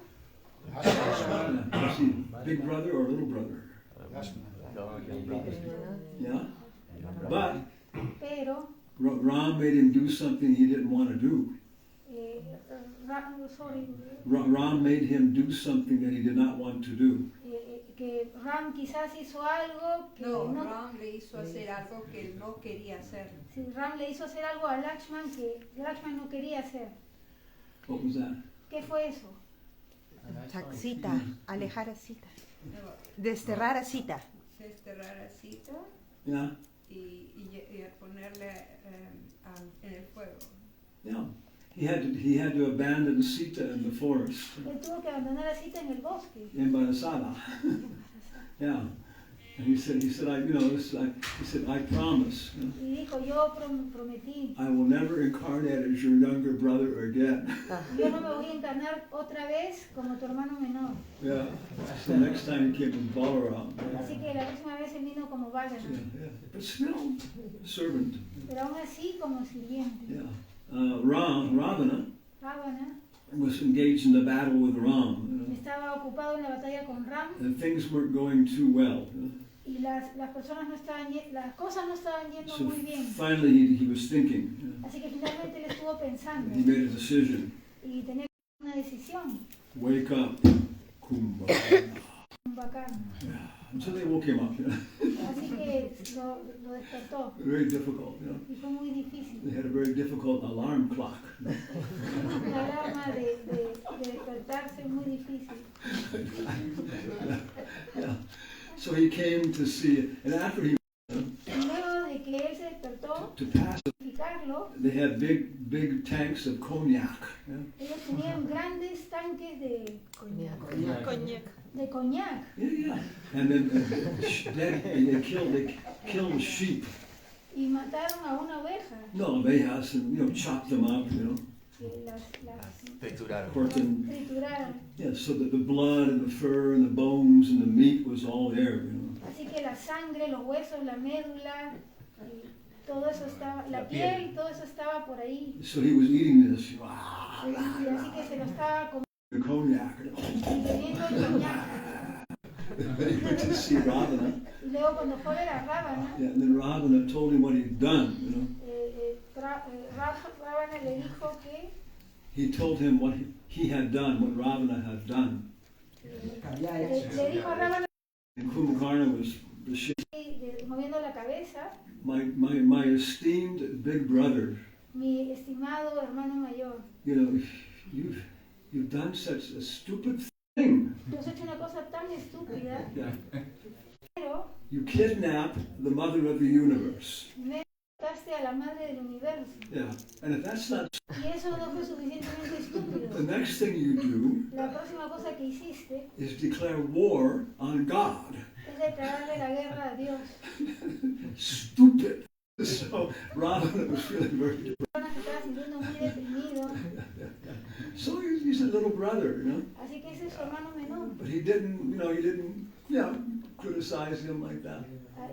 A: Yeah. Was he big brother or little brother? Yeah. But
C: Pero
A: Ram made him do something he didn't want to do. Ram made him do something that he did not want to do.
C: Que Ram quizás hizo algo que
E: No, Ram le hizo hacer algo que él no quería hacer.
C: Sí, Ram le hizo hacer algo a Lakshman que Lakshman no quería hacer.
A: What was that?
C: ¿Qué fue eso?
F: Cita, alejar a Cita. Desterrar a Cita.
E: Desterrar a Sita
A: Yeah.
E: y ponerle en el fuego.
A: Yeah. He had to abandon Sita in the forest.
C: Él tuvo que abandonar a Sita en el bosque.
A: In Barasada. Yeah. And he said, he said, I promise. You know,
C: Y dijo, yo prometí,
A: I will never incarnate as your younger brother again.
C: yo no me voy a encarnar otra vez como tu hermano menor.
A: Yeah. So next time he came with Balaram.
C: Así que la próxima vez él vino como
A: Yeah,
C: Balaram,
A: yeah. But still, servant.
C: pero aún así como sirviente.
A: Yeah. Ravana
C: Ravana
A: was engaged in the battle with Ram. You know,
C: estaba ocupado en la batalla con Ram
A: and things weren't going too well. You know.
C: y las personas no estaban, las cosas no estaban yendo
A: So
C: muy bien.
A: finally he was thinking. You know,
C: Así que finalmente él estuvo pensando
A: he made a decision.
C: y tenía una decisión.
A: Wake up, Kumbhakarna.
C: Kumbhakarna.
A: Yeah. And so they woke him up. You know.
C: Así que lo despertó
A: Very difficult. You know.
C: y fue muy difícil.
A: They had a very difficult alarm clock.
C: La alarma de despertarse es muy difícil.
A: Yeah. So he came to see, and after he
C: Luego de que él se despertó,
A: to pass,
C: explicarlo,
A: they had big tanks of cognac. Yeah.
C: ellos tenían grandes tanques de coñac.
A: Yeah, yeah. And then they killed sheep.
C: Y mataron a una oveja.
A: No, they has and chopped them up,
C: Que las
B: Trituraron.
C: trituraron.
A: Yeah, so that the blood and the fur and the bones and the meat was all there,
C: Así que la sangre, los huesos, la médula, todo eso estaba, la piel, todo eso estaba por ahí.
A: So he was eating this.
C: Y así que se lo estaba comiendo
A: The cognac.
C: y bebiendo el coñac.
A: Then he went to see Ravana.
C: Y luego cuando fue a ver a Ravana,
A: Yeah, and then Ravana told him what he'd done,
C: Ravana le dijo que
A: He told him what he had done, what Ravana had done.
C: le dijo a Ravana,
A: And Kumbhakarna was
C: moviendo la cabeza,
A: my esteemed big brother.
C: mi estimado hermano mayor,
A: You've done such a stupid thing.
C: tú has hecho una cosa tan estúpida,
A: Yeah.
C: pero
A: You kidnapped the mother of the universe.
C: me mataste mataste a la madre del universo.
A: Yeah. And if that's not,
C: Y eso no fue suficientemente
A: the
C: estúpido.
A: next thing you do
C: La próxima cosa que hiciste
A: is declare war on God.
C: es declararle la guerra a Dios.
A: Stupid. So Ravana was feeling very depressed.
C: Personas que estaba sintiendo muy deprimido.
A: So he's a little brother, you know.
C: Así que ese es su hermano menor.
A: But he didn't criticize him like that.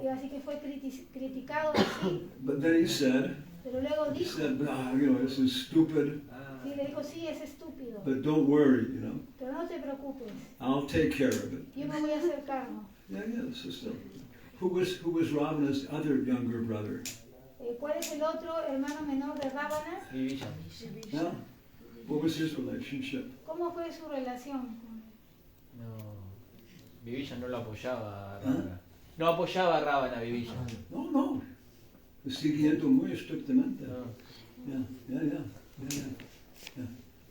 C: Y así que fue criticado así.
A: But then he said,
C: Pero luego dijo,
A: this is stupid,
C: sí, le dijo, sí, es estúpido.
A: but don't worry, you know.
C: Pero no te preocupes.
A: I'll take care of it.
C: Yo me voy a hacer cargo.
A: Yeah, so still. Who was Ravana's other younger brother?
C: ¿Cuál es el otro hermano menor de Ravana?
B: Vivilla.
A: Yeah. What was his relationship?
C: ¿Cómo fue su relación?
B: No, Vivilla no lo apoyaba a Ravana. No apoyaba a Ravana, Vivilla.
A: No. Siguiendo muy estrictamente.
B: No.
A: Yeah.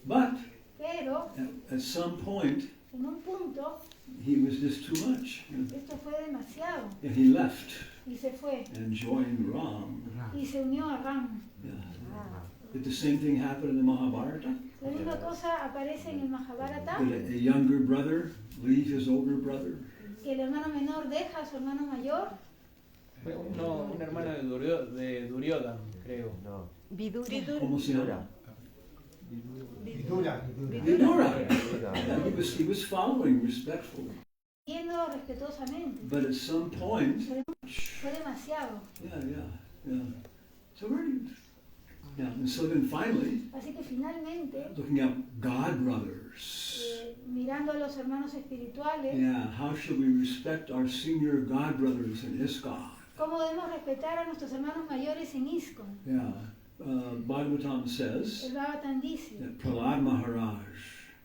A: But
C: Pero,
A: at some point,
C: en un punto,
A: he was just too much. You know?
C: esto fue demasiado.
A: And he left
C: Y se fue.
A: and joined Ram.
C: Y se unió a Ram.
A: Yeah. Did the same thing happen in the Mahabharata?
C: La misma cosa aparece en el Mahabharata,
A: Did a younger brother leave his older brother?
C: que el hermano menor deja a su hermano mayor.
B: No, un hermano de Duryodhana, creo.
G: No.
F: Vidura.
A: ¿Cómo se llama?
D: Vidura.
A: Vidura. Yeah, he was following respectfully.
C: Yendo respetuosamente.
A: But at some point,
C: Fue demasiado.
A: yeah. So and so then finally,
C: Así que finalmente,
A: looking up God brothers.
C: mirando a los hermanos espirituales,
A: Yeah, how should we respect our senior God brothers in ISKCON?
C: ¿cómo debemos respetar a nuestros hermanos mayores en ISKCON?
A: Yeah, Bhagavatam says
C: El Bhagavatam dice
A: that Prahlad Maharaj,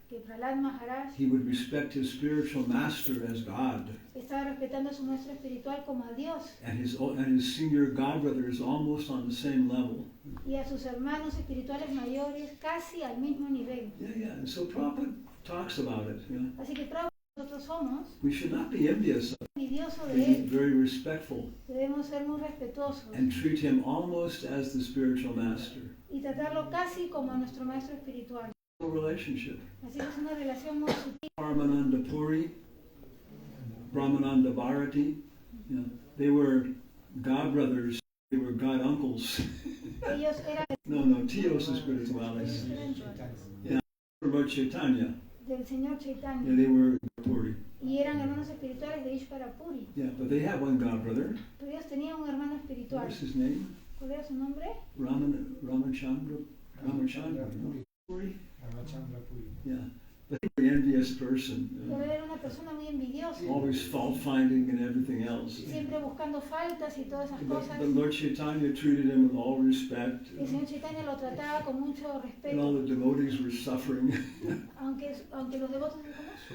C: que Prahlad Maharaj
A: he would respect his spiritual master as God,
C: estaba respetando a su maestro espiritual como a Dios
A: and his senior God brother is almost on the same level.
C: y a sus hermanos espirituales mayores casi al mismo nivel.
A: Yeah, and so Prabhupada talks about it. You know,
C: Así que nosotros somos
A: we should not be envious of
C: envidiosos
A: him,
C: de
A: be
C: él,
A: very respectful,
C: debemos ser muy respetuosos
A: and treat him almost as the spiritual master.
C: y tratarlo casi como a nuestro maestro espiritual.
A: A relationship.
C: Así que es una relación muy sutil.
A: Paramananda Puri, Brahmananda Bharati, you know, they were God brothers, they were God uncles.
C: Ellos eran
A: No, tios espirituales. Yeah, Lord Chaitanya,
C: del Señor
A: yeah,
C: Chaitanya
A: they were Puri.
C: y eran hermanos espirituales de Ishvara Puri.
A: Yeah, but they had one God brother.
C: Pero ellos tenían un hermano espiritual.
A: What was his name?
C: ¿Cuál era su nombre?
A: Ramachandra, no? Puri?
D: Ramachandra Puri.
A: Yeah, but he was an envious person.
C: Pero él era una persona muy envidiosa,
A: Always fault finding and everything else.
C: siempre buscando faltas y todas esas cosas.
A: But Lord Chaitanya treated him with all respect.
C: El Señor Chaitanya lo trataba con mucho
A: And all
C: respeto,
A: the devotees were suffering.
C: aunque los devotos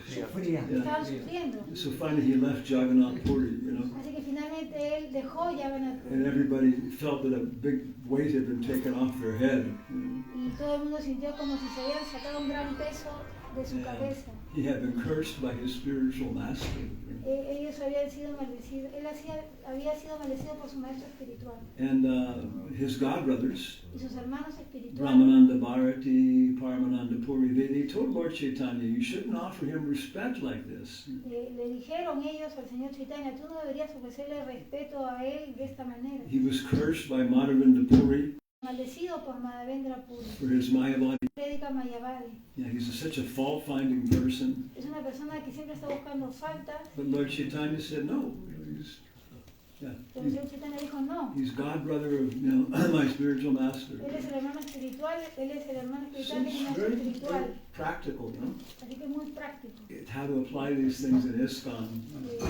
G: Sufría.
C: estaban sufriendo.
A: So finally he left Jagannath Puri, you know,
C: Así que finalmente él dejó Jagannath
A: and everybody felt that a big weight had been taken off their head. You know.
C: y todo el mundo sintió como si se habían sacado un gran peso de su cabeza.
A: He had been cursed by his spiritual master. You know.
C: Ellos habían sido maldecidos, había sido maldecido por su maestro espiritual
A: And his god brothers,
C: y sus hermanos espirituales.
A: Brahmananda Bharati, Paramananda Puri, they told Lord Chaitanya, you shouldn't offer him respect like this.
C: Le dijeron ellos al Señor Chaitanya, tú no deberías ofrecerle respeto a él de esta manera.
A: He was cursed by Mitravinda Puri
C: Maldecido por Madhavendra Puri,
A: for his Mayavadi.
C: prédica Mayavadi.
A: Yeah, he's such a fault-finding person.
C: Es una persona que siempre está buscando faltas,
A: But Lord Chaitanya said, no,
C: pero el Señor Chaitanya dijo no.
A: he's god brother of my spiritual master.
C: Él es el hermano espiritual, él es el hermano
A: So
C: espiritual de mi
A: it's
C: maestro
A: very,
C: espiritual.
A: very practical, you know,
C: Así que es muy práctico.
A: how to apply these things in ISKCON.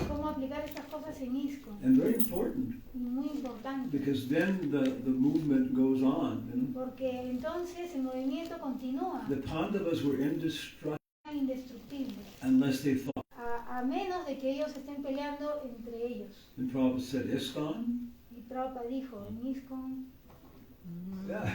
C: Cómo aplicar estas cosas en ISKCON.
A: And very important,
C: Y muy importante.
A: because then the movement goes on. You know?
C: Porque entonces el movimiento continúa,
A: The Pandavas were indestructible
C: indestructible.
A: unless they fought.
C: A menos de que ellos estén peleando entre ellos.
A: And Prabhupada said, ISKCON,
C: Y Prabhupada dijo, en ISKCON
A: Yeah,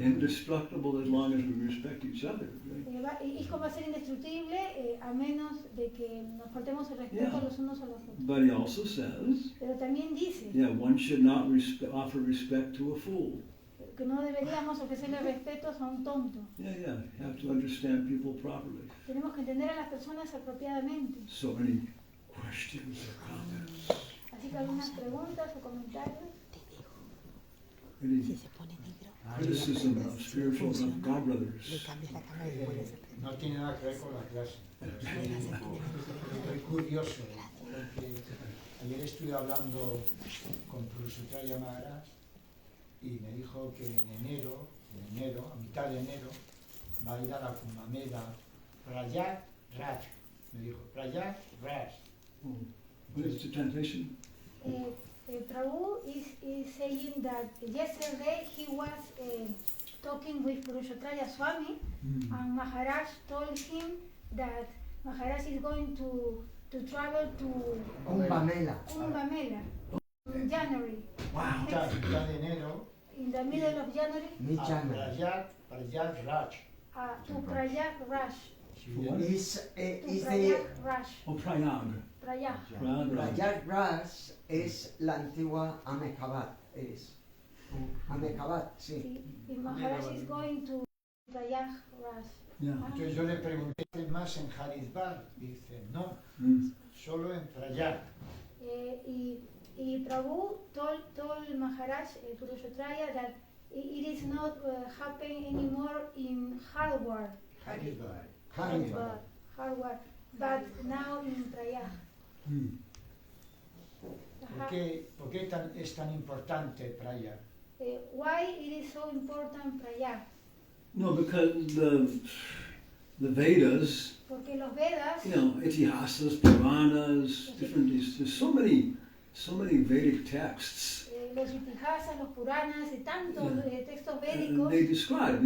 A: indestructible as long as we respect each other. Right?
C: ISKCON va a ser indestructible a menos de que nos faltemos el respeto los unos a los otros.
A: But he also says,
C: Pero también dice
A: one should not offer respect to a fool.
C: Que no deberíamos ofrecerle respetos a un tonto.
A: You have to understand people properly.
C: Tenemos que entender a las personas apropiadamente.
A: So any questions or comments?
C: Así que algunas preguntas o comentarios.
A: Any criticism of spiritual godbrothers?
D: No tiene nada que ver con la clase. Estoy curioso, porque ayer estuve hablando con Consulta Maharaj y me dijo que en enero, a mitad de enero, va a ir a la Kumbh Mela Prajāpati. Me dijo, Prajāpati.
A: What is the translation?
C: Prabhu is saying that yesterday he was talking with Prajāpati Swami, and Maharaj told him that Maharaj is going to travel to
D: Kumbh Mela
C: in January.
A: Wow.
D: Mitad de enero.
C: In the middle of January.
D: Prajāpati.
C: To Prajāpati.
G: Is
C: Prajāpati.
A: Oh, Prayag.
G: Prajāpati es la antigua Ahmedabad, Ahmedabad, sí.
C: Sí. Maharaj is going to Prajāpati.
D: Entonces yo le pregunté más en Haridwar, dice no, solo en Prajāpati.
C: Y Prabhu told Maharaj Purushottaya that it is not happening anymore in Haridwar, but now in Prayag.
D: ¿Por qué es tan importante Prayag?
C: Why it is so important Prayag?
A: No, because the Vedas,
C: Porque los Vedas,
A: Itihasas, Puranas, there's so many Vedic texts.
C: Los Itihasas, los Puranas, tantos textos védicos.
A: They describe,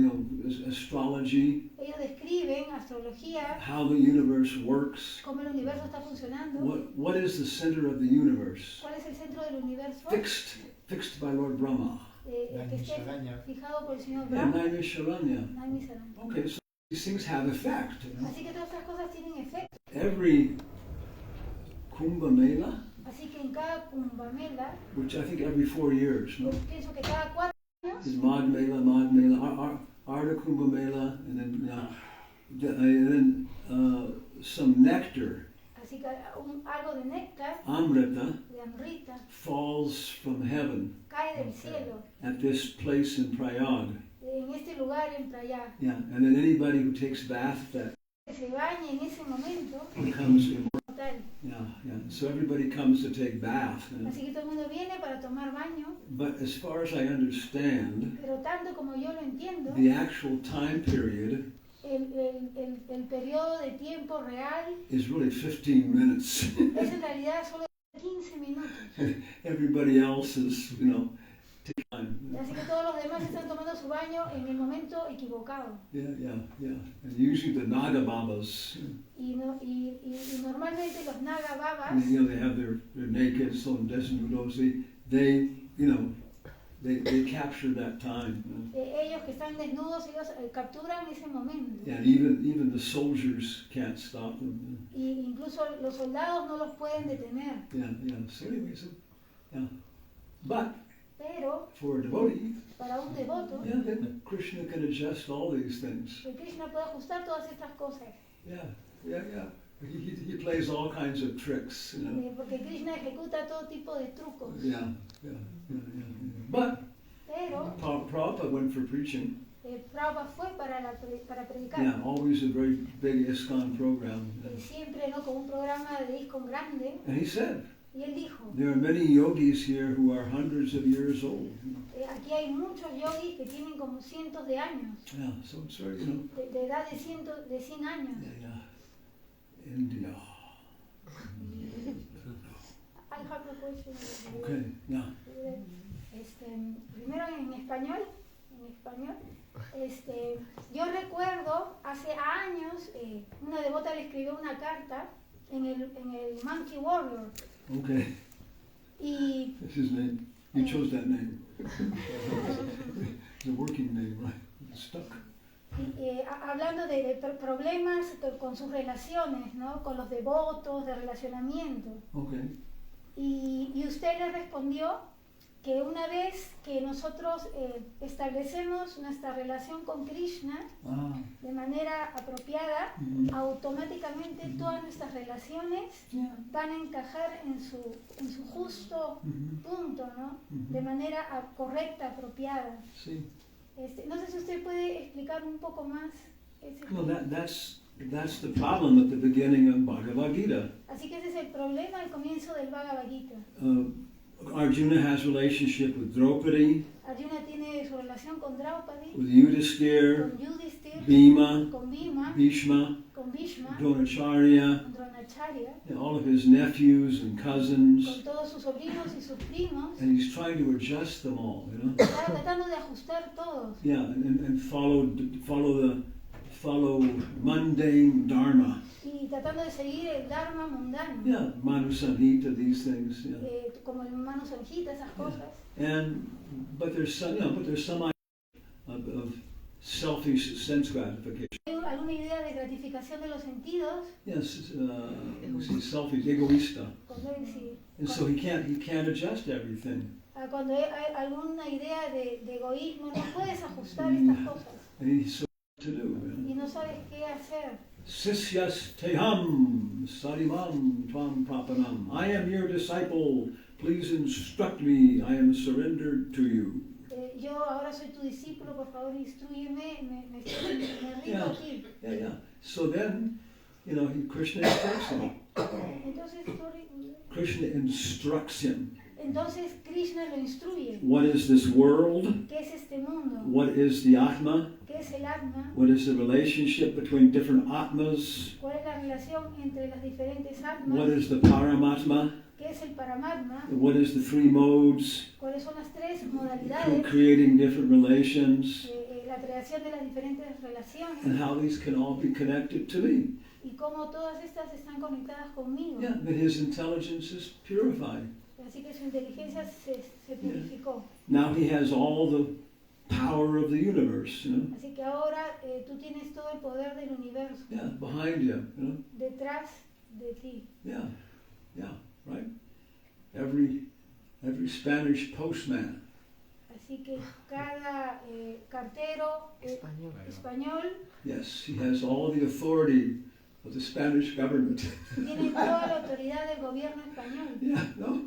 A: astrology.
C: Ellos describen astrología.
A: How the universe works.
C: Cómo el universo está funcionando.
A: What is the center of the universe?
C: ¿Cuál es el centro del universo?
A: Fixed by Lord Brahma.
C: Que esté fijado por el señor Brahma.
A: Naimisharanya. Okay, so these things have effect.
C: Así que todas estas cosas tienen efecto.
A: Every Kumbh Mela.
C: Así que en cada Kumbh Mela,
A: which I think every 4 years, no?
C: Pienso que cada 4 años.
A: Is Madh Mela, Arda Kumbh Mela, and then some nectar.
C: Así que algo de néctar.
A: Amrita.
C: De amrita.
A: Falls from heaven.
C: Cae del cielo.
A: At this place in Prayag.
C: En este lugar en Prayag.
A: Yeah, and then anybody who takes bath that
C: se bañe en ese momento
A: becomes immortal.
C: Yeah.
A: So everybody comes to take bath.
C: Así que todo el mundo viene para tomar baño.
A: But as far as I understand,
C: pero tanto como yo lo entiendo,
A: the actual time period
C: el periodo de tiempo real
A: is really 15 minutes.
C: Es en realidad solo 15 minutos.
A: Everybody else is, take time.
C: Así que todos los demás están tomando su baño en el momento equivocado.
A: Yeah. And usually the Naga Babas.
C: Y normalmente los Naga Babas.
A: They have their naked, so desnudos. They capture that time.
C: Ellos que están desnudos, ellos capturan ese momento.
A: And even the soldiers can't stop them.
C: Y incluso los soldados no los pueden detener.
A: Yeah. So anyway, but
C: pero
A: for a devotee,
C: para un devoto,
A: then Krishna can adjust all these things.
C: Krishna puede ajustar todas estas cosas.
A: Yeah. He plays all kinds of tricks,
C: Porque Krishna ejecuta todo tipo de trucos.
A: Yeah. But
C: pero
A: Prabhupada went for preaching.
C: Prabhupada fue para predicar.
A: Yeah, always a very big ISKCON program.
C: Siempre con un programa de ISKCON grande.
A: And he said,
C: y él dijo,
A: there are many yogis here who are hundreds of years old.
C: Aquí hay muchos yogis que tienen como cientos de años.
A: Yeah, so it's very,
C: de edad de 100 años.
A: Yeah. India.
C: I have a question.
A: Okay, yeah.
C: Primero en español. Yo recuerdo hace años una devota le escribió una carta en el Monkey Warrior.
A: Okay.
C: Y
A: that's his name. You chose that name. It's a working name, right? It's stuck.
C: Hablando de problemas con sus relaciones, ¿no? Con los devotos, de relacionamiento.
A: Okay.
C: Y usted le respondió que una vez que nosotros establecemos nuestra relación con Krishna de manera apropiada, automáticamente todas nuestras relaciones van a encajar en su justo punto, ¿no? De manera correcta, apropiada.
A: Sí.
C: No sé si usted puede explicar un poco más ese
A: Well, that's the problem at the beginning of Bhagavad Gita.
C: Así que ese es el problema al comienzo del Bhagavad Gita.
A: Arjuna has relationship with Draupadi,
C: Arjuna tiene su relación con Draupadi,
A: with Yudhisthira,
C: con Yudhisthira,
A: Bhima,
C: con Bhima,
A: Bhishma,
C: con Bhishma,
A: Dronacharya,
C: con Dronacharya,
A: and all of his nephews and cousins,
C: con todos sus sobrinos y sus primos.
A: and he's trying to adjust them all, you know.
C: Está tratando de ajustar todos
A: Yeah, and follow mundane dharma.
C: y tratando de seguir el Dharma mundano,
A: Yeah, Manu Samhita, these things. Yeah.
C: como el Manu Samhita, esas cosas.
A: But there's some idea of selfish sense gratification.
C: ¿Hay alguna idea de gratificación de los sentidos?
A: Yes, selfish, egoísta.
C: Sí.
A: And so he can't adjust everything.
C: Cuando hay alguna idea de egoísmo, no puedes ajustar estas cosas
A: And he's so to do.
C: y no sabes qué hacer.
A: Sisyas teham sarimam tvam prapanam. I am your disciple. Please instruct me. I am surrendered to you.
C: Yo ahora soy tu discípulo, por favor instrúyeme, me rindo a ti.
A: Yeah. So then, Krishna instructs him. Krishna instructs him.
C: Entonces Krishna lo instruye.
A: What is this world?
C: ¿Qué es este mundo?
A: What is the Atma?
C: ¿Qué es el Atma?
A: What is the relationship between different Atmas?
C: ¿Cuál es la relación entre las diferentes Atmas?
A: What is the Paramatma?
C: ¿Qué es el Paramatma?
A: What is the three modes?
C: ¿Cuáles son las tres modalidades?
A: Creating different relations.
C: La creación de las diferentes relaciones.
A: And how these can all be connected to me.
C: Y cómo todas estas están conectadas conmigo.
A: Yeah, that his intelligence is purified.
C: Así que su inteligencia se purificó.
A: Now he has all the power of the universe,
C: Así que ahora tú tienes todo el poder del universo.
A: Yeah, behind you,
C: Detrás de ti.
A: Yeah, right? Every Spanish postman.
C: Así que cada cartero español
A: Yes, he has all the authority of the Spanish government.
C: tiene toda la autoridad del gobierno español.
A: Yeah, no?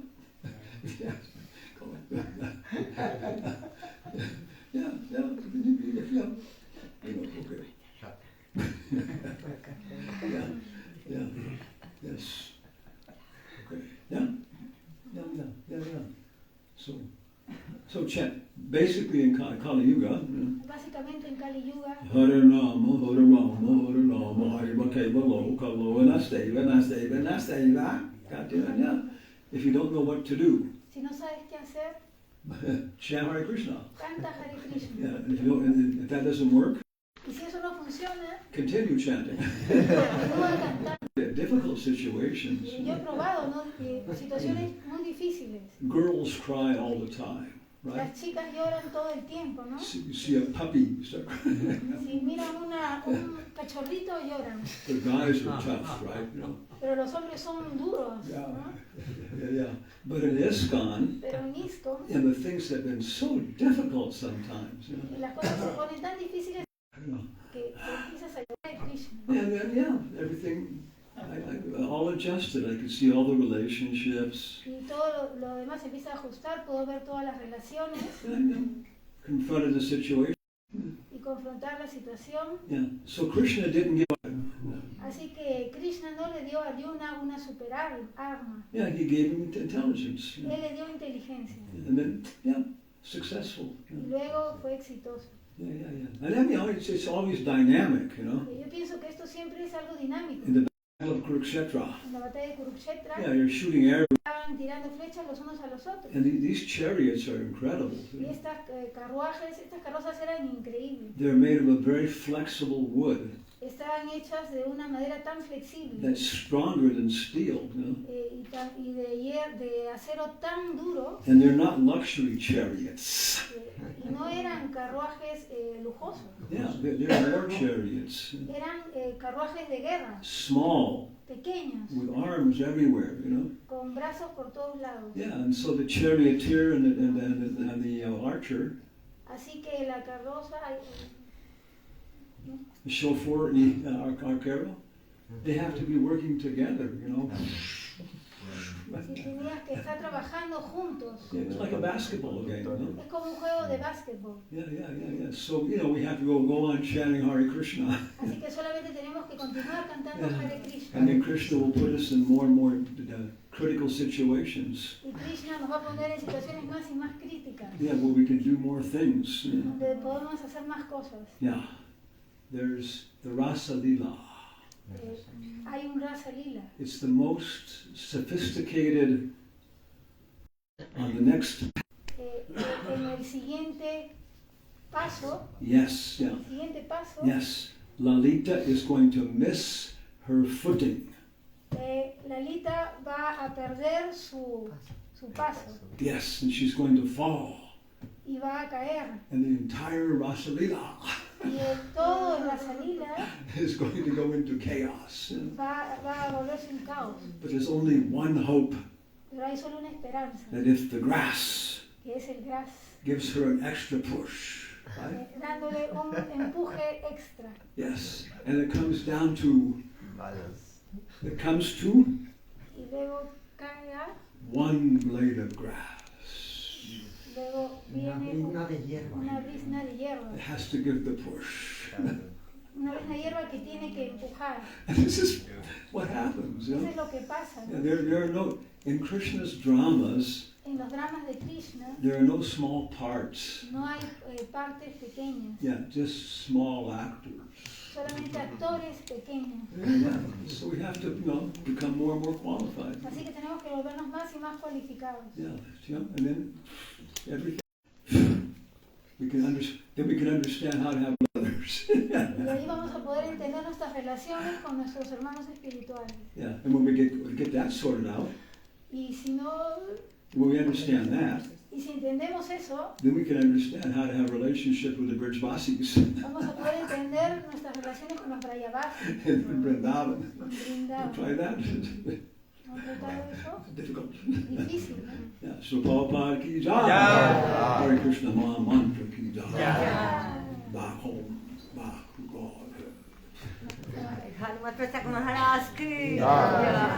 A: Yeah. Yes. Okay. Yeah. So chant. Basically in Kali Yuga.
C: Básicamente en Kali Yuga.
A: Hare Rama, Hare Kevalo, Kalo, Anasteva. Yeah. If you don't know what to do,
C: Si no sabes qué hacer,
A: chant Hare Krishna.
C: canta Hare Krishna.
A: Yeah. If that doesn't work,
C: Y si eso no funciona,
A: continue chanting.
C: continúa cantando.
A: Difficult situations.
C: Yo he probado, ¿no? Situaciones muy difíciles.
A: Girls cry all the time, right?
C: Las chicas lloran todo el tiempo, ¿no?
A: You see a puppy, you start crying.
C: Si miran un cachorrito, lloran.
A: The guys are tough, right?
C: Pero los hombres son duros, ¿no?
A: Yeah. But in ISKCON,
C: Pero en ISKCON,
A: the things have been so difficult sometimes.
C: las cosas se ponen tan difíciles
A: I don't know.
C: que empiezas a llorar a Krishna.
A: And then, everything, all adjusted. I could see all the relationships.
C: Y todo lo demás se empieza a ajustar, puedo ver todas las relaciones
A: And confronted the situation.
C: y confrontar la situación.
A: Yeah. So Krishna didn't give up.
C: Así que Krishna no le dio a Arjuna una super arma,
A: Yeah, he gave him intelligence.
C: él le dio inteligencia
A: And then, successful.
C: y luego fue exitoso.
A: Yeah. And I mean, it's always dynamic,
C: Yo pienso que esto siempre es algo dinámico.
A: In the battle of Kurukshetra,
C: En la batalla de Kurukshetra
A: you're shooting arrows,
C: estaban tirando flechas los unos a los otros.
A: and these chariots are incredible.
C: Y estas carrozas eran increíbles.
A: They're made of a very flexible wood.
C: estaban hechas de una madera tan flexible
A: that's stronger than steel, you know.
C: y de acero tan duro,
A: And they're not luxury chariots.
C: y no eran carruajes lujosos,
A: Yeah, they're war chariots.
C: eran carruajes de guerra,
A: Small,
C: pequeños,
A: with arms everywhere, you know.
C: con brazos por todos lados.
A: Yeah, and so the charioteer and the archer,
C: Así que la carroza,
A: the chauffeur and the arquero, they have to be working together, you know.
C: si tenías que estar trabajando juntos,
A: Yeah, it's like a basketball game, you know.
C: es como un juego de básquetbol.
A: Yeah. So, you know, we have to go on chanting Hare Krishna.
C: Así que solamente tenemos que continuar cantando Hare Krishna.
A: And then Krishna will put us in more and more critical situations.
C: Y Krishna nos va a poner en situaciones más y más críticas,
A: Yeah, where we can do more things. You know?
C: donde podemos hacer más cosas.
A: Yeah. There's the Rasa Lila.
C: Hay un Rasa Lila.
A: It's the most sophisticated on the next.
C: En el siguiente paso,
A: Yes, yeah.
C: el siguiente paso,
A: Yes. Lalita is going to miss her footing.
C: Lalita va a perder su paso
A: Yes, and she's going to fall.
C: y va a caer.
A: And the entire Rasa Lila
C: Y todo el Rasa Lila
A: is going to go into chaos.
C: va a volverse un caos.
A: But there's only one hope,
C: Pero hay solo una esperanza,
A: that if the grass
C: que es el gras,
A: gives her an extra push, right?
C: dándole un empuje extra.
A: Yes, and it comes down to,
C: Y luego cae a,
A: one blade of grass.
C: luego viene
G: Una de hierba.
C: una brizna de hierba.
A: It has to give the push.
C: Una brizna de hierba que tiene que empujar.
A: And this is what happens. You
C: Eso
A: know?
C: es lo que pasa,
A: Yeah,
C: ¿no?
A: there are no, in Krishna's dramas,
C: En los dramas de Krishna
A: there are no small parts.
C: no hay partes pequeñas,
A: Yeah, just small actors.
C: solamente actores pequeños.
A: Yeah, so we have to, you know, become more and more qualified.
C: Así que tenemos que volvernos más y más cualificados.
A: Yeah, and then everything we can understand how to have others.
C: Y ahí vamos a poder entender nuestras relaciones con nuestros hermanos espirituales.
A: Yeah, and when we get that sorted out,
C: Y si no,
A: when we understand that,
C: y si entendemos eso,
A: then we can understand how to have relationships with the Vrajavasis
C: vamos a poder entender nuestras relaciones con los Vrajavasis,
A: in Vrindavan.
C: con Vrindavan.
A: Try that.
C: ¿Han tratado eso?
A: Difficult.
C: Difícil, ¿no?
A: Yeah, so Prabhupada ki jai.
B: Jai.
A: Hare Krishna Maha Mantra ki jai.
C: Ah,
A: Back home, back to God.
F: Hanumatpresaka Maharaj ki.
B: Jai.